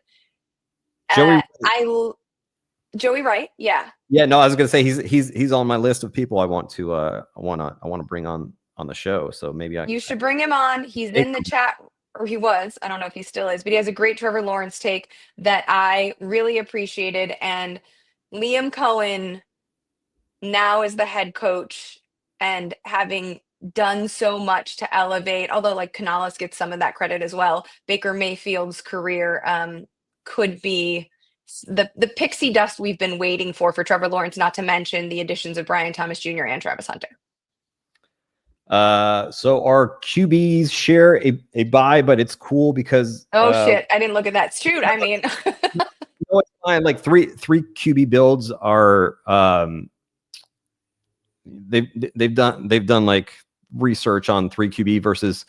Speaker 2: Joey Wright. Yeah.
Speaker 1: Yeah. No, I was going to say he's on my list of people I want to bring on the show. So maybe
Speaker 2: you should bring him on. He's in the chat, or he was. I don't know if he still is, but he has a great Trevor Lawrence take that I really appreciated. And Liam Cohen now is the head coach and having done so much to elevate, although like Canales gets some of that credit as well. Baker Mayfield's career could be the pixie dust we've been waiting for Trevor Lawrence, not to mention the additions of Brian Thomas Jr. and Travis Hunter.
Speaker 1: So our QBs share a bye, but it's cool because
Speaker 2: shit, I didn't look at that. Shoot, I mean,
Speaker 1: it's fine. Like three QB builds are they've done like research on 3 QB versus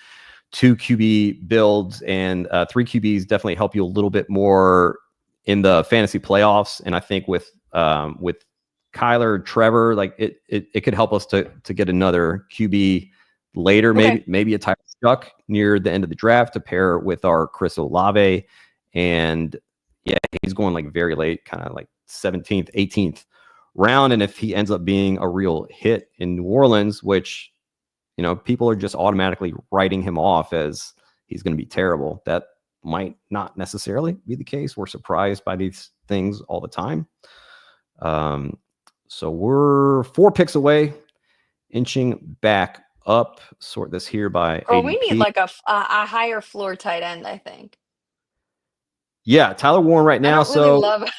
Speaker 1: 2 QB builds, and 3 QBs definitely help you a little bit more in the fantasy playoffs. And I think with Kyler, Trevor, like it could help us to get another QB later, maybe a Tyler Shuck near the end of the draft to pair with our Chris Olave. And yeah, he's going like very late, kind of like 17th, 18th round. And if he ends up being a real hit in New Orleans, which, you know, people are just automatically writing him off as he's going to be terrible, that might not necessarily be the case. We're surprised by these things all the time. So we're 4 picks away, inching back up. Sort this here by ADP.
Speaker 2: We need like a higher floor tight end, I think.
Speaker 1: Yeah, Tyler Warren right now.
Speaker 2: I don't really love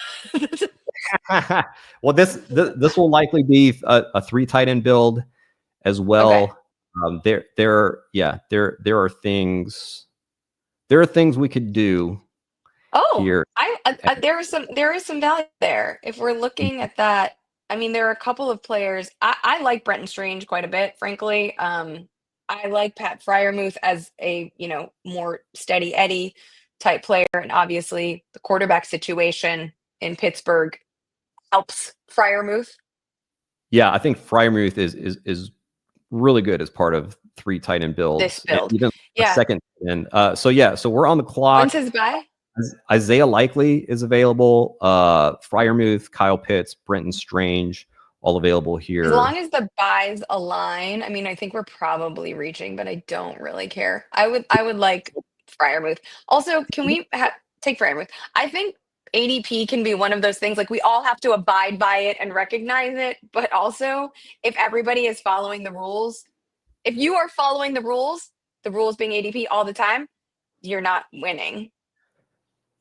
Speaker 1: well, this will likely be a 3 tight end build as well. Okay. There are things we could do. Here.
Speaker 2: There is some value there. If we're looking at that, I mean, there are a couple of players. I like Brenton Strange quite a bit, frankly. I like Pat Freiermuth as a, you know, more steady Eddie type player, and obviously the quarterback situation in Pittsburgh helps Freiermuth.
Speaker 1: Yeah, I think Freiermuth is really good as part of 3 tight end builds.
Speaker 2: This build,
Speaker 1: second. And so we're on the clock.
Speaker 2: When's his bye?
Speaker 1: Isaiah Likely is available. Freiermuth, Kyle Pitts, Brenton Strange, all available here.
Speaker 2: As long as the buys align, I mean, I think we're probably reaching, but I don't really care. I would like Freiermuth. Also, can we take Freiermuth? I think ADP can be one of those things, like we all have to abide by it and recognize it, but also if everybody is following the rules, if you are following the rules being ADP all the time, you're not winning.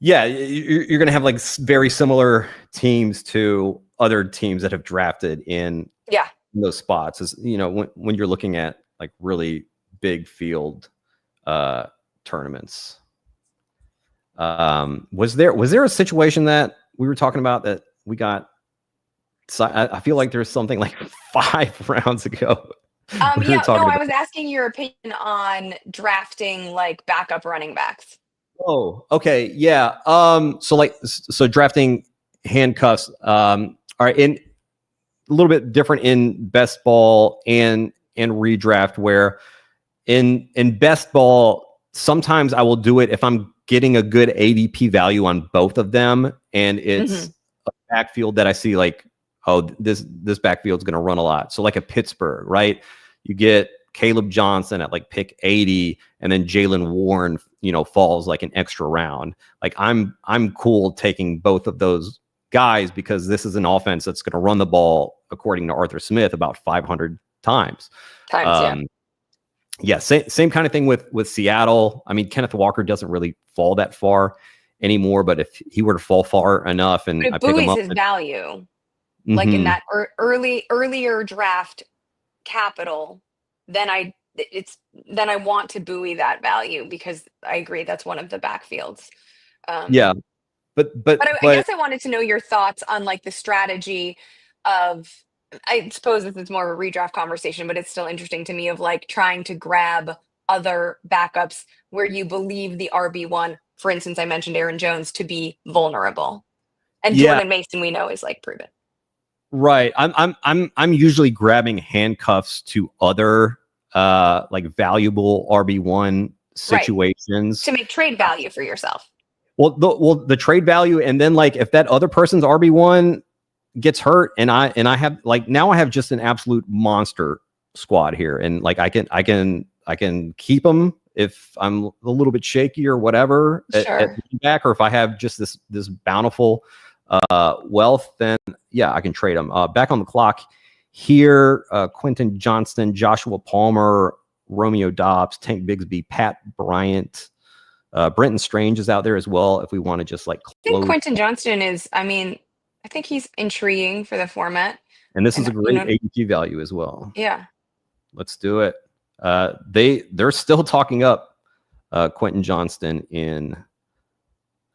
Speaker 1: Yeah, you're going to have like very similar teams to other teams that have drafted in those spots. As you know, when you're looking at like really big field tournaments. Was there a situation that we were talking about that we got? I feel like there's something like 5 rounds ago.
Speaker 2: I was asking your opinion on drafting like backup running backs.
Speaker 1: Oh, okay. Yeah. So drafting handcuffs. All right. In a little bit different in best ball and redraft, where in best ball, sometimes I will do it if I'm getting a good ADP value on both of them. And it's a backfield that I see like, oh, this backfield is going to run a lot. So like a Pittsburgh, right? You get Caleb Johnson at like pick 80, and then Jaylen Warren, falls like an extra round. Like I'm cool taking both of those guys because this is an offense that's going to run the ball, according to Arthur Smith, about 500 times. Yeah, same kind of thing with Seattle. I mean, Kenneth Walker doesn't really fall that far anymore, but if he were to fall far enough, and I pick him up,
Speaker 2: his value, like in that earlier draft capital, then I want to buoy that value because I agree that's one of the backfields.
Speaker 1: But
Speaker 2: I guess I wanted to know your thoughts on like the strategy of, I suppose this is more of a redraft conversation, but it's still interesting to me, of like trying to grab other backups where you believe the RB1, for instance, I mentioned Aaron Jones, to be vulnerable, and Jordan Mason we know is like proven.
Speaker 1: Right. I'm usually grabbing handcuffs to other like valuable RB1 situations
Speaker 2: to make trade value for yourself.
Speaker 1: Well, the trade value, and then like if that other person's RB1 gets hurt, and I have like, now I have just an absolute monster squad here, and like I can keep them if I'm a little bit shaky or whatever at back, or if I have just this bountiful wealth, then yeah, I can trade them. Back on the clock here. Quentin Johnston, Joshua Palmer, Romeo Dobbs, Tank Bigsby, Pat Bryant, Brenton Strange is out there as well. If we want to just like
Speaker 2: I think
Speaker 1: close,
Speaker 2: Quentin Johnston is, I mean, I think he's intriguing for the format.
Speaker 1: and this is
Speaker 2: And,
Speaker 1: a great ADP value as well.
Speaker 2: Yeah.
Speaker 1: Let's do it. They're still talking up Quentin Johnston in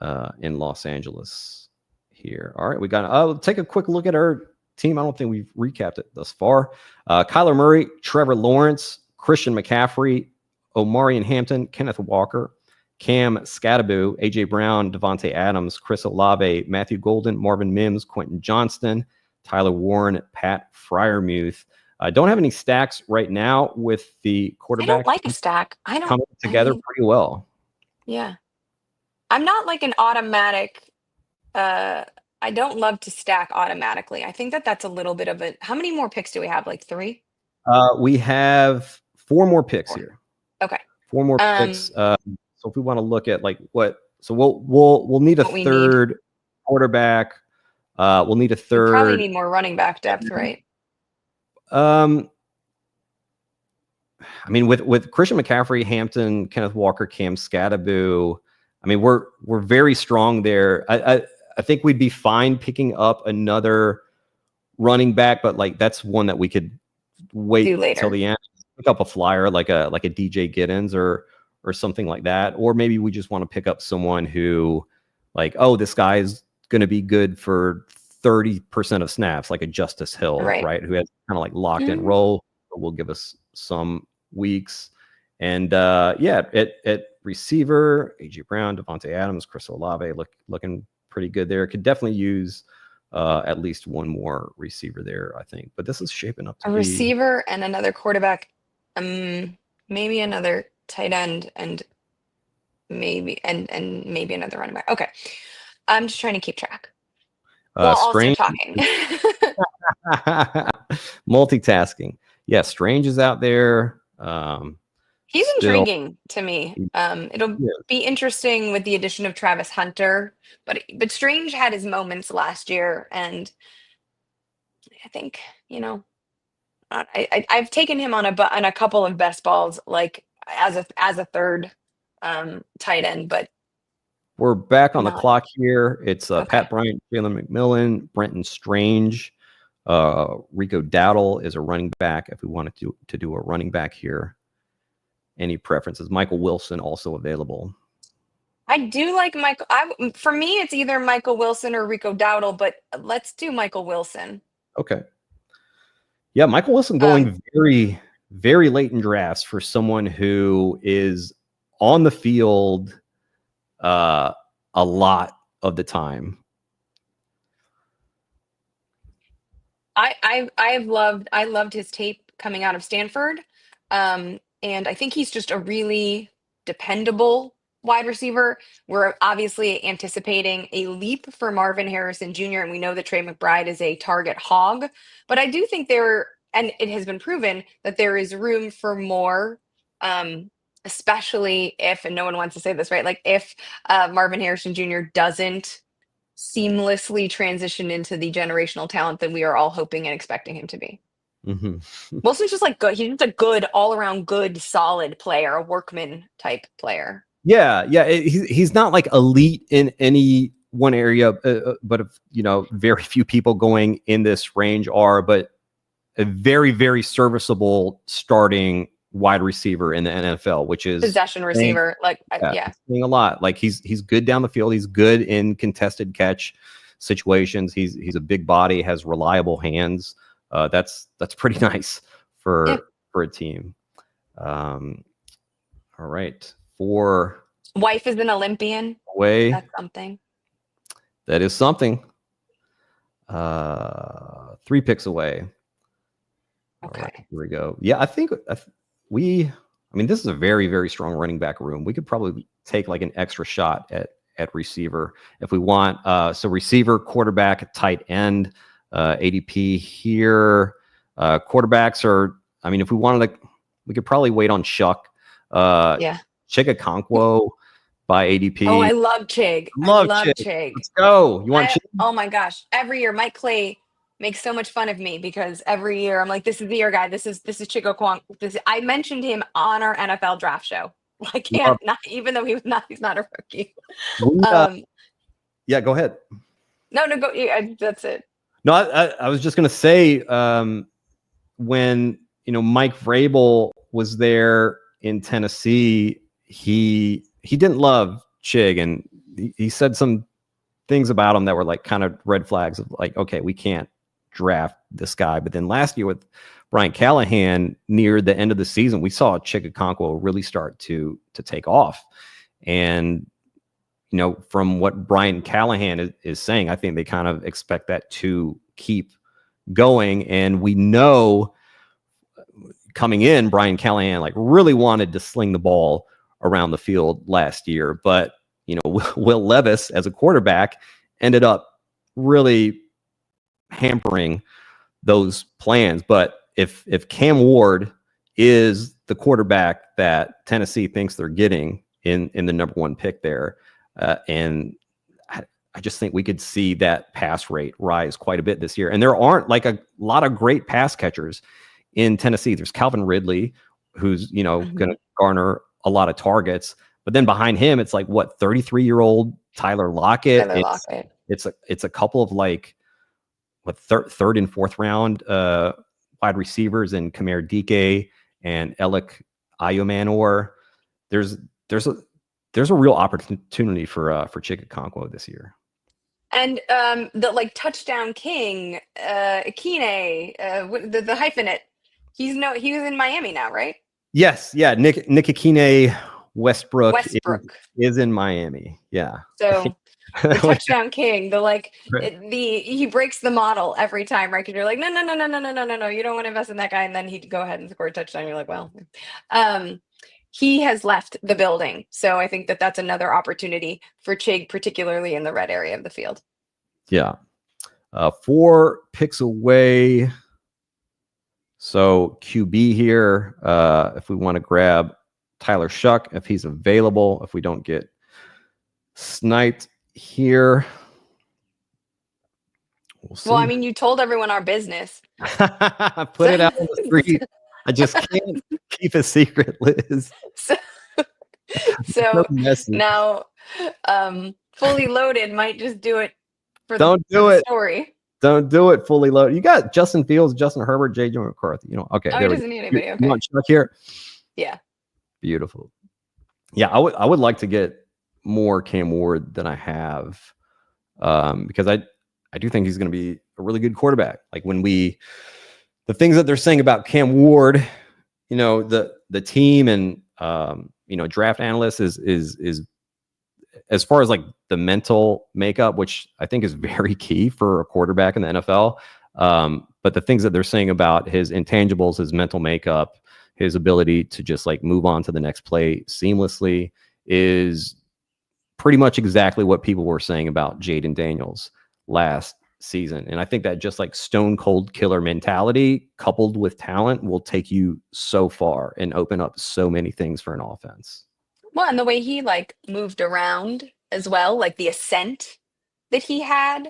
Speaker 1: Los Angeles here. All right, we got. I'll take a quick look at our team. I don't think we've recapped it thus far. Kyler Murray, Trevor Lawrence, Christian McCaffrey, Omarion Hampton, Kenneth Walker, Cam Skattebo, AJ Brown, Devontae Adams, Chris Olave, Matthew Golden, Marvin Mims, Quentin Johnston, Tyler Warren, Pat Freiermuth. I don't have any stacks right now with the quarterback.
Speaker 2: I don't like a stack.
Speaker 1: Coming together pretty well.
Speaker 2: Yeah. I'm not like an automatic. I don't love to stack automatically. I think that's a little bit of a. How many more picks do we have? Like 3?
Speaker 1: We have 4 more picks here.
Speaker 2: Okay.
Speaker 1: 4 more picks. So if we want to look at like what, so we'll need a third quarterback. We'll need a third.
Speaker 2: We probably need more running back depth, right?
Speaker 1: I mean, with Christian McCaffrey, Hampton, Kenneth Walker, Cam Skattebo, I mean, we're very strong there. I think we'd be fine picking up another running back, but like that's one that we could wait till the end. Pick up a flyer like a DJ Giddens or something like that, or maybe we just want to pick up someone who, like, oh, this guy is going to be good for 30% of snaps, like a Justice Hill, right? Who has kind of like locked in role, but will give us some weeks. And at receiver, AJ Brown, Devontae Adams, Chris Olave looking pretty good there. Could definitely use at least one more receiver there, I think. But this is shaping up to
Speaker 2: be a receiver and another quarterback, maybe another tight end, and maybe another running back. Okay, I'm just trying to keep track.
Speaker 1: Strange.
Speaker 2: Also talking.
Speaker 1: Multitasking. Yeah, Strange is out there.
Speaker 2: He's intriguing to me. It'll be interesting with the addition of Travis Hunter, but Strange had his moments last year, and I think I've taken him on a couple of best balls, like as a third tight end, but.
Speaker 1: We're back on the clock here. It's Pat Bryant, Jalen McMillan, Brenton Strange, Rico Dowdle is a running back. If we wanted to do a running back here, any preferences? Michael Wilson also available.
Speaker 2: I do like Michael. For me, it's either Michael Wilson or Rico Dowdle, but let's do Michael Wilson.
Speaker 1: Okay. Yeah, Michael Wilson going very, very late in drafts for someone who is on the field a lot of the time.
Speaker 2: I loved his tape coming out of Stanford, and I think he's just a really dependable wide receiver. We're obviously anticipating a leap for Marvin Harrison Jr., and we know that Trey McBride is a target hog, but I do think and it has been proven that there is room for more. Especially if, and no one wants to say this, right? Like if Marvin Harrison Jr. doesn't seamlessly transition into the generational talent that we are all hoping and expecting him to be.
Speaker 1: Mm-hmm.
Speaker 2: Wilson's just like good. He's just a good, all around good, solid player, a workman type player.
Speaker 1: Yeah. He's not like elite in any one area, but very few people going in this range are, but a very, very serviceable starting wide receiver in the NFL, which is
Speaker 2: possession receiver.
Speaker 1: Saying a lot. Like he's good down the field. He's good in contested catch situations. He's a big body, has reliable hands. That's pretty nice for a team. All right. For
Speaker 2: wife is an Olympian. That's something.
Speaker 1: That is something. 3 picks away.
Speaker 2: Okay.
Speaker 1: Right, here we go. Yeah, I think this is a very, very strong running back room. We could probably take like an extra shot at receiver if we want. So receiver, quarterback, tight end, ADP here. Quarterbacks are, if we wanted to, we could probably wait on Chuck. Chig Okonkwo by ADP.
Speaker 2: Oh, I love Chig.
Speaker 1: Love Chig. Let's go. You want Chig?
Speaker 2: Oh my gosh. Every year, Mike Clay makes so much fun of me because every year I'm like, this is the year guy. This is Chico Kwong. I mentioned him on our NFL draft show. I can't not, even though he's not a rookie.
Speaker 1: Yeah, go ahead.
Speaker 2: No, go. Yeah, that's it.
Speaker 1: No, I was just gonna say, when Mike Vrabel was there in Tennessee, he didn't love Chig, and he said some things about him that were like kind of red flags of like, okay, we can't draft this guy. But then last year with Brian Callahan, near the end of the season, we saw Chigakonkwo really start to take off. And from what Brian Callahan is saying, I think they kind of expect that to keep going. And we know coming in, Brian Callahan like really wanted to sling the ball around the field last year, but Will Levis as a quarterback ended up really hampering those plans. But if Cam Ward is the quarterback that Tennessee thinks they're getting in the number one pick there, and I just think we could see that pass rate rise quite a bit this year. And there aren't like a lot of great pass catchers in Tennessee. There's Calvin Ridley, who's going to garner a lot of targets. But then behind him, it's like 33-year-old Tyler Lockett. It's a couple of like third and fourth round wide receivers in Kamer Dike and Alec Ayomanor. There's a real opportunity for Chigakonkwo this year.
Speaker 2: And the like touchdown king, Akine, the hyphenate. He was in Miami now, right?
Speaker 1: Yes, yeah. Nick Akine Westbrook. Is in Miami. Yeah.
Speaker 2: So the touchdown king, he breaks the model every time, right? Because you're like, no, you don't want to invest in that guy, and then he'd go ahead and score a touchdown. You're like, well, he has left the building, so I think that's another opportunity for Chig, particularly in the red area of the field.
Speaker 1: Yeah, 4 picks away. So QB here, if we want to grab Tyler Shuck, if he's available, if we don't get sniped here. We'll see.
Speaker 2: Well, I mean, you told everyone our business.
Speaker 1: Put it out on the street. I just can't keep a secret, Liz.
Speaker 2: So now, fully loaded might just do it for
Speaker 1: Don't do it.
Speaker 2: Story.
Speaker 1: Don't do it fully loaded. You got Justin Fields, Justin Herbert, JJ McCarthy. Okay.
Speaker 2: Oh, he doesn't need anybody. Okay.
Speaker 1: You want Chuck here?
Speaker 2: Yeah.
Speaker 1: Beautiful. Yeah, I would like to get more Cam Ward than I have, because I do think he's going to be a really good quarterback. Like the things that they're saying about Cam Ward, the team and draft analysts is as far as like the mental makeup, which I think is very key for a quarterback in the NFL. But the things that they're saying about his intangibles, his mental makeup, his ability to just like move on to the next play seamlessly is pretty much exactly what people were saying about Jaden Daniels last season. And I think that just like stone cold killer mentality coupled with talent will take you so far and open up so many things for an offense.
Speaker 2: Well, and the way he like moved around as well, like the ascent that he had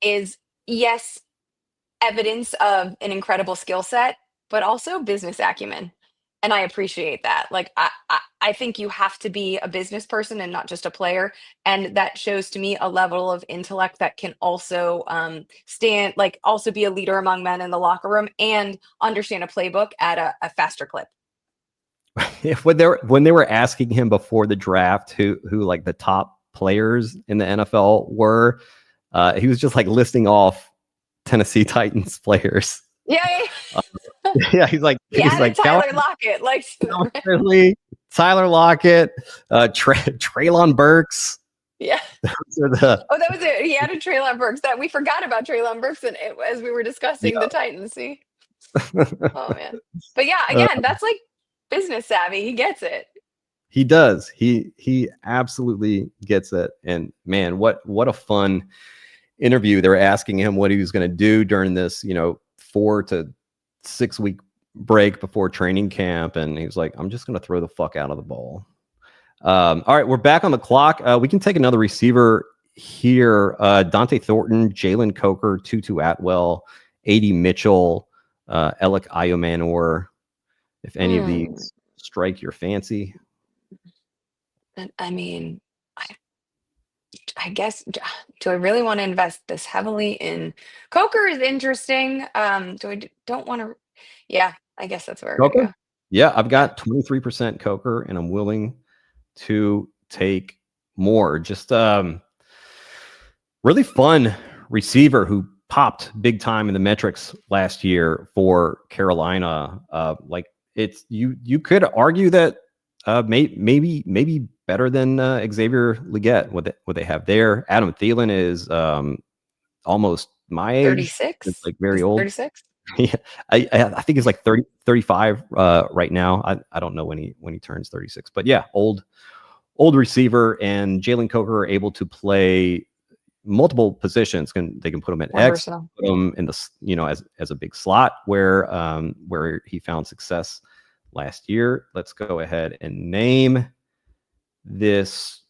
Speaker 2: is, yes, evidence of an incredible skill set, but also business acumen. And I appreciate that. Like, I think you have to be a business person and not just a player. And that shows to me a level of intellect that can also also be a leader among men in the locker room and understand a playbook at a faster clip.
Speaker 1: When they were asking him before the draft who like the top players in the NFL were, he was just like listing off Tennessee Titans players.
Speaker 2: Yeah.
Speaker 1: Yeah, he's like
Speaker 2: Tyler Lockett, like
Speaker 1: Tyler Lockett, Treylon Burks.
Speaker 2: Yeah.
Speaker 1: That was
Speaker 2: it. He added Treylon Burks. That we forgot about Treylon Burks as we were discussing the Titans. See? Oh man. But yeah, again, that's like business savvy. He gets it.
Speaker 1: He does. He absolutely gets it. And man, what a fun interview. They were asking him what he was going to do during this, 4 to 6 week break before training camp, and he was like, I'm just going to throw the fuck out of the ball. All right, we're back on the clock. We can take another receiver here. Dante Thornton, Jalen Coker, Tutu Atwell, A.D. Mitchell, Alec Iomanor, if any of these strike your fancy.
Speaker 2: I mean, I guess, do I really want to invest this heavily in Coker is interesting. Don't want to, yeah, I guess that's where we're going to go.
Speaker 1: Yeah, I've got 23% Coker, and I'm willing to take more. Just really fun receiver who popped big time in the metrics last year for Carolina. Like it's you could argue that maybe better than Xavier Legette. What they have there. Adam Thielen is almost my age.
Speaker 2: 36.
Speaker 1: It's like very old.
Speaker 2: 36.
Speaker 1: Yeah, I think he's like 35 right now. I don't know when he turns 36, but yeah, old receiver. And Jalen Coker are able to play multiple positions. They can put him at X, put him in the as a big slot where he found success last year. Let's go ahead and name this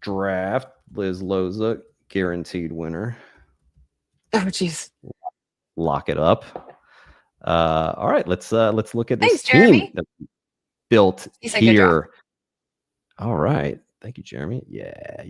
Speaker 1: draft Liz Loza guaranteed winner.
Speaker 2: Oh jeez.
Speaker 1: Lock it up. All right, let's look at this
Speaker 2: team
Speaker 1: that we built here. All right, thank you, Jeremy. Yeah.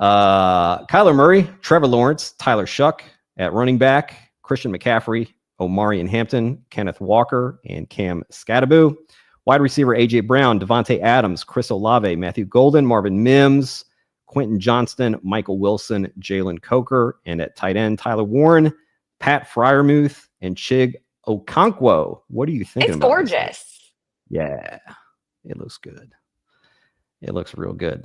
Speaker 1: Kyler Murray, Trevor Lawrence, Tyler Shuck at running back, Christian McCaffrey, Omari and Hampton, Kenneth Walker, and Cam Skattebo. Wide receiver AJ Brown, Devontae Adams, Chris Olave, Matthew Golden, Marvin Mims, Quentin Johnston, Michael Wilson, Jalen Coker, and at tight end Tyler Warren, Pat Freiermuth, and Chig Okonkwo. What are you thinking about?
Speaker 2: It's gorgeous.
Speaker 1: Yeah, it looks good. It looks real good.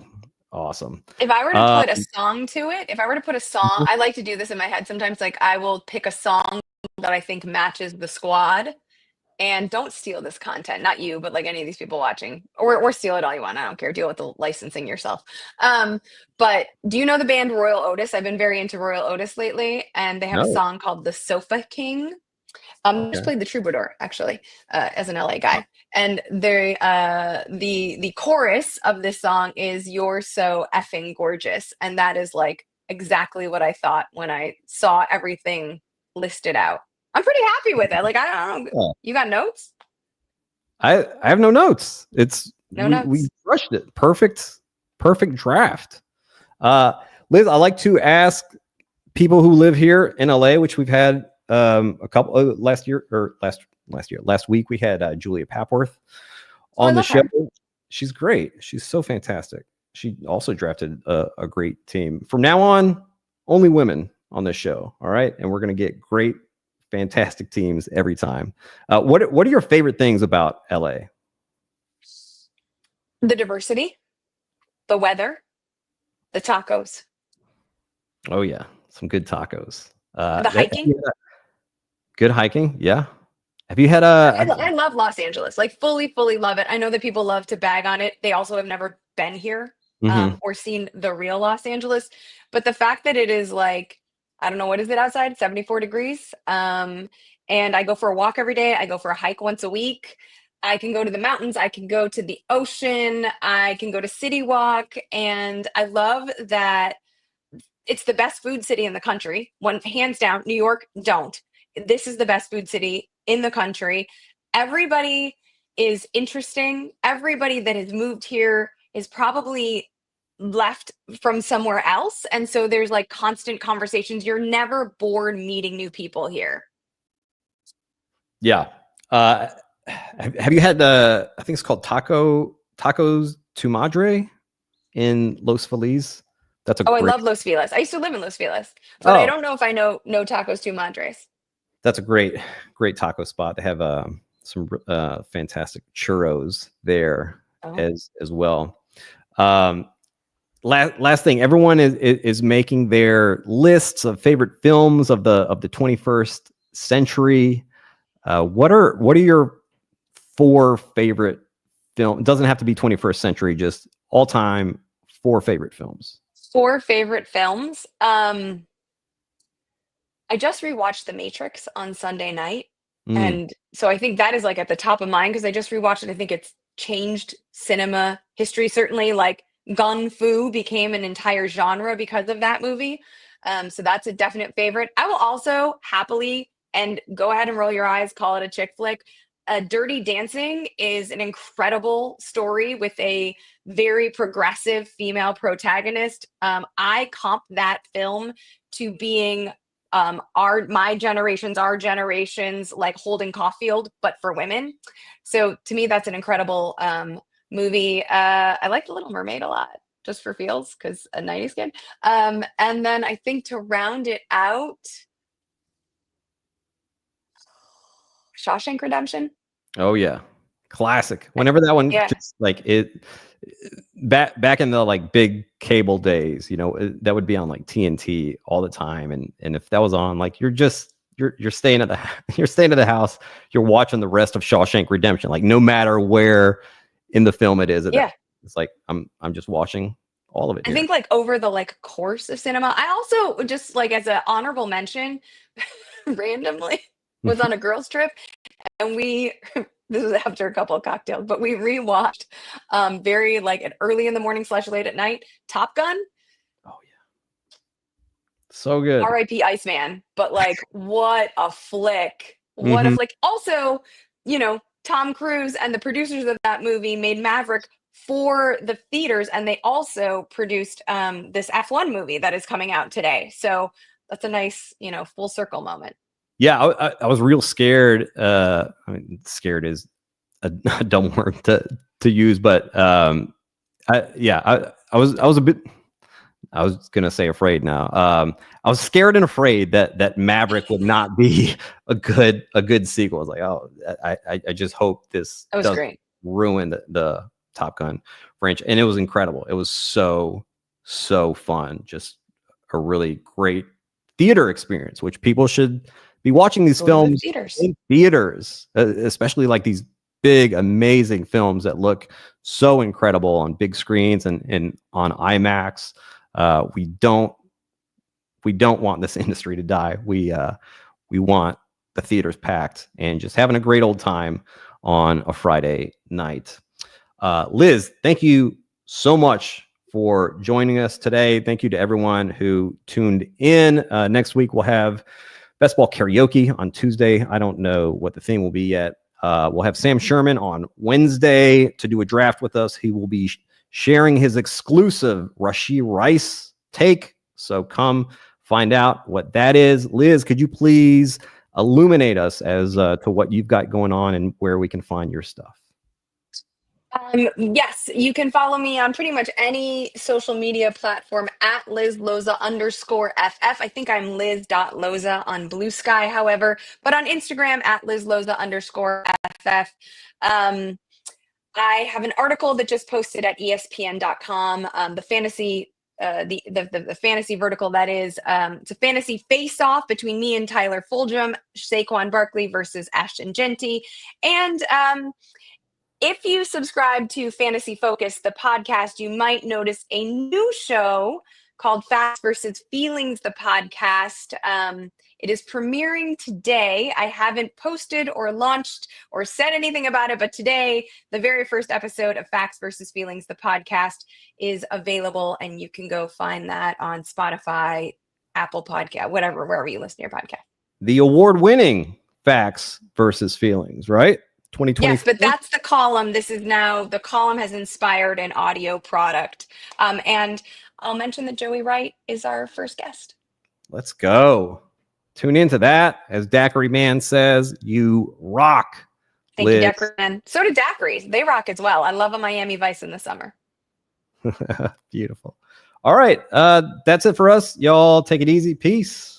Speaker 1: Awesome.
Speaker 2: If I were to put a song to it, I like to do this in my head sometimes. Like I will pick a song that I think matches the squad. And don't steal this content, not you, but like any of these people watching, or steal it all you want. I don't care. Deal with the licensing yourself. But do you know the band Royal Otis? I've been very into Royal Otis lately, and they have a song called "The Sofa King." I just played the Troubadour actually as an LA guy, and the chorus of this song is "You're so effing gorgeous," and that is like exactly what I thought when I saw everything listed out. I'm pretty happy with it. Like, I don't know. Yeah. You got notes?
Speaker 1: I have no notes. It's
Speaker 2: notes.
Speaker 1: We crushed it. Perfect draft. Liz, I like to ask people who live here in LA, which we've had a couple last week we had Julia Papworth on the show. She's great. She's so fantastic. She also drafted a great team. From now on, only women on this show. All right. And we're going to get great, fantastic teams every time. What are your favorite things about LA?
Speaker 2: The diversity, the weather, the tacos.
Speaker 1: Oh yeah, some good tacos.
Speaker 2: The hiking.
Speaker 1: Good hiking, yeah. Have you had
Speaker 2: I love Los Angeles. Like fully love it. I know that people love to bag on it. They also have never been here or seen the real Los Angeles. But the fact that it is like, I don't know, what is it outside? 74 degrees. And I go for a walk every day. I go for a hike once a week. I can go to the mountains. I can go to the ocean. I can go to City Walk. And I love that it's the best food city in the country. Hands down, New York, don't. This is the best food city in the country. Everybody is interesting. Everybody that has moved here is probably left from somewhere else, and so there's like constant conversations. You're never bored meeting new people here.
Speaker 1: Yeah. Have you had I think it's called Tacos Tu Madre in Los Feliz? That's
Speaker 2: I love Los Feliz. I used to live in Los Feliz, but I don't know if I know Tacos Tu Madres. That's
Speaker 1: a great taco spot. They have some fantastic churros there as well. Last thing, everyone is making their lists of favorite films of the 21st century. What are your 4 favorite films? It doesn't have to be 21st century, just all time 4 favorite films.
Speaker 2: 4 favorite films. I just rewatched The Matrix on Sunday night, and so I think that is like at the top of mind because I just rewatched it. I think it's changed cinema history, certainly. Like Gun Fu became an entire genre because of that movie. So that's a definite favorite. I will also happily, and go ahead and roll your eyes, call it a chick flick. Dirty Dancing is an incredible story with a very progressive female protagonist. I comp that film to being our generation's like Holden Caulfield, but for women. So to me, that's an incredible movie. I like The Little Mermaid a lot, just for feels, because a 90s kid. And then I think to round it out, Shawshank Redemption.
Speaker 1: Oh yeah, classic. Whenever that one, just like it, back in the like big cable days, you know, that would be on like TNT all the time, and if that was on, like you're staying at the house, you're watching the rest of Shawshank Redemption, like no matter where in the film it is. It's like I'm just watching all of it.
Speaker 2: I think like over the like course of cinema, I also just like as an honorable mention, randomly was on a girls trip. And this was after a couple of cocktails, but we rewatched very like early in the morning / late at night, Top Gun.
Speaker 1: Oh yeah. So good.
Speaker 2: R.I.P. Iceman. But like, what a flick. What a flick. Also, you know, Tom Cruise and the producers of that movie made Maverick for the theaters. And they also produced this F1 movie that is coming out today. So that's a nice, you know, full circle moment.
Speaker 1: Yeah, I was real scared. I mean, scared is a dumb word to use, but I was a bit. I was gonna say afraid now. I was scared and afraid that Maverick would not be a good sequel. I was like, oh, I just hope this doesn't ruin the Top Gun franchise. And it was incredible. It was so fun. Just a really great theater experience, which people should be watching these films in theaters, especially like these big, amazing films that look so incredible on big screens and on IMAX. We don't want this industry to die. We want the theaters packed and just having a great old time on a Friday night. Liz, thank you so much for joining us today. Thank you to everyone who tuned in. Next week we'll have Best Ball Karaoke on Tuesday. I don't know what the theme will be yet. We'll have Sam Sherman on Wednesday to do a draft with us. He will be sharing his exclusive Rashee Rice take. So come find out what that is. Liz, could you please illuminate us as to what you've got going on and where we can find your stuff?
Speaker 2: Yes, you can follow me on pretty much any social media platform at LizLoza _FF. I think I'm Liz.Loza on Blue Sky, however, but on Instagram at LizLoza _FF. I have an article that just posted at ESPN.com. The fantasy vertical that is, it's a fantasy face-off between me and Tyler Fulgham, Saquon Barkley versus Ashton Jeanty, and if you subscribe to Fantasy Focus, the podcast, you might notice a new show called Facts versus Feelings, the podcast. It is premiering today. I haven't posted or launched or said anything about it, but today, the very first episode of Facts versus Feelings, the podcast, is available, and you can go find that on Spotify, Apple Podcast, wherever you listen to your podcast.
Speaker 1: The award-winning Facts versus Feelings, right? 2020.
Speaker 2: Yes, but that's the column. This is now, the column has inspired an audio product. And I'll mention that Joey Wright is our first guest.
Speaker 1: Let's go. Tune into that. As Daiquiri Man says, you rock.
Speaker 2: Thank you, Daiquiri Man. So do daiquiris. They rock as well. I love a Miami Vice in the summer.
Speaker 1: Beautiful. All right. That's it for us. Y'all take it easy. Peace.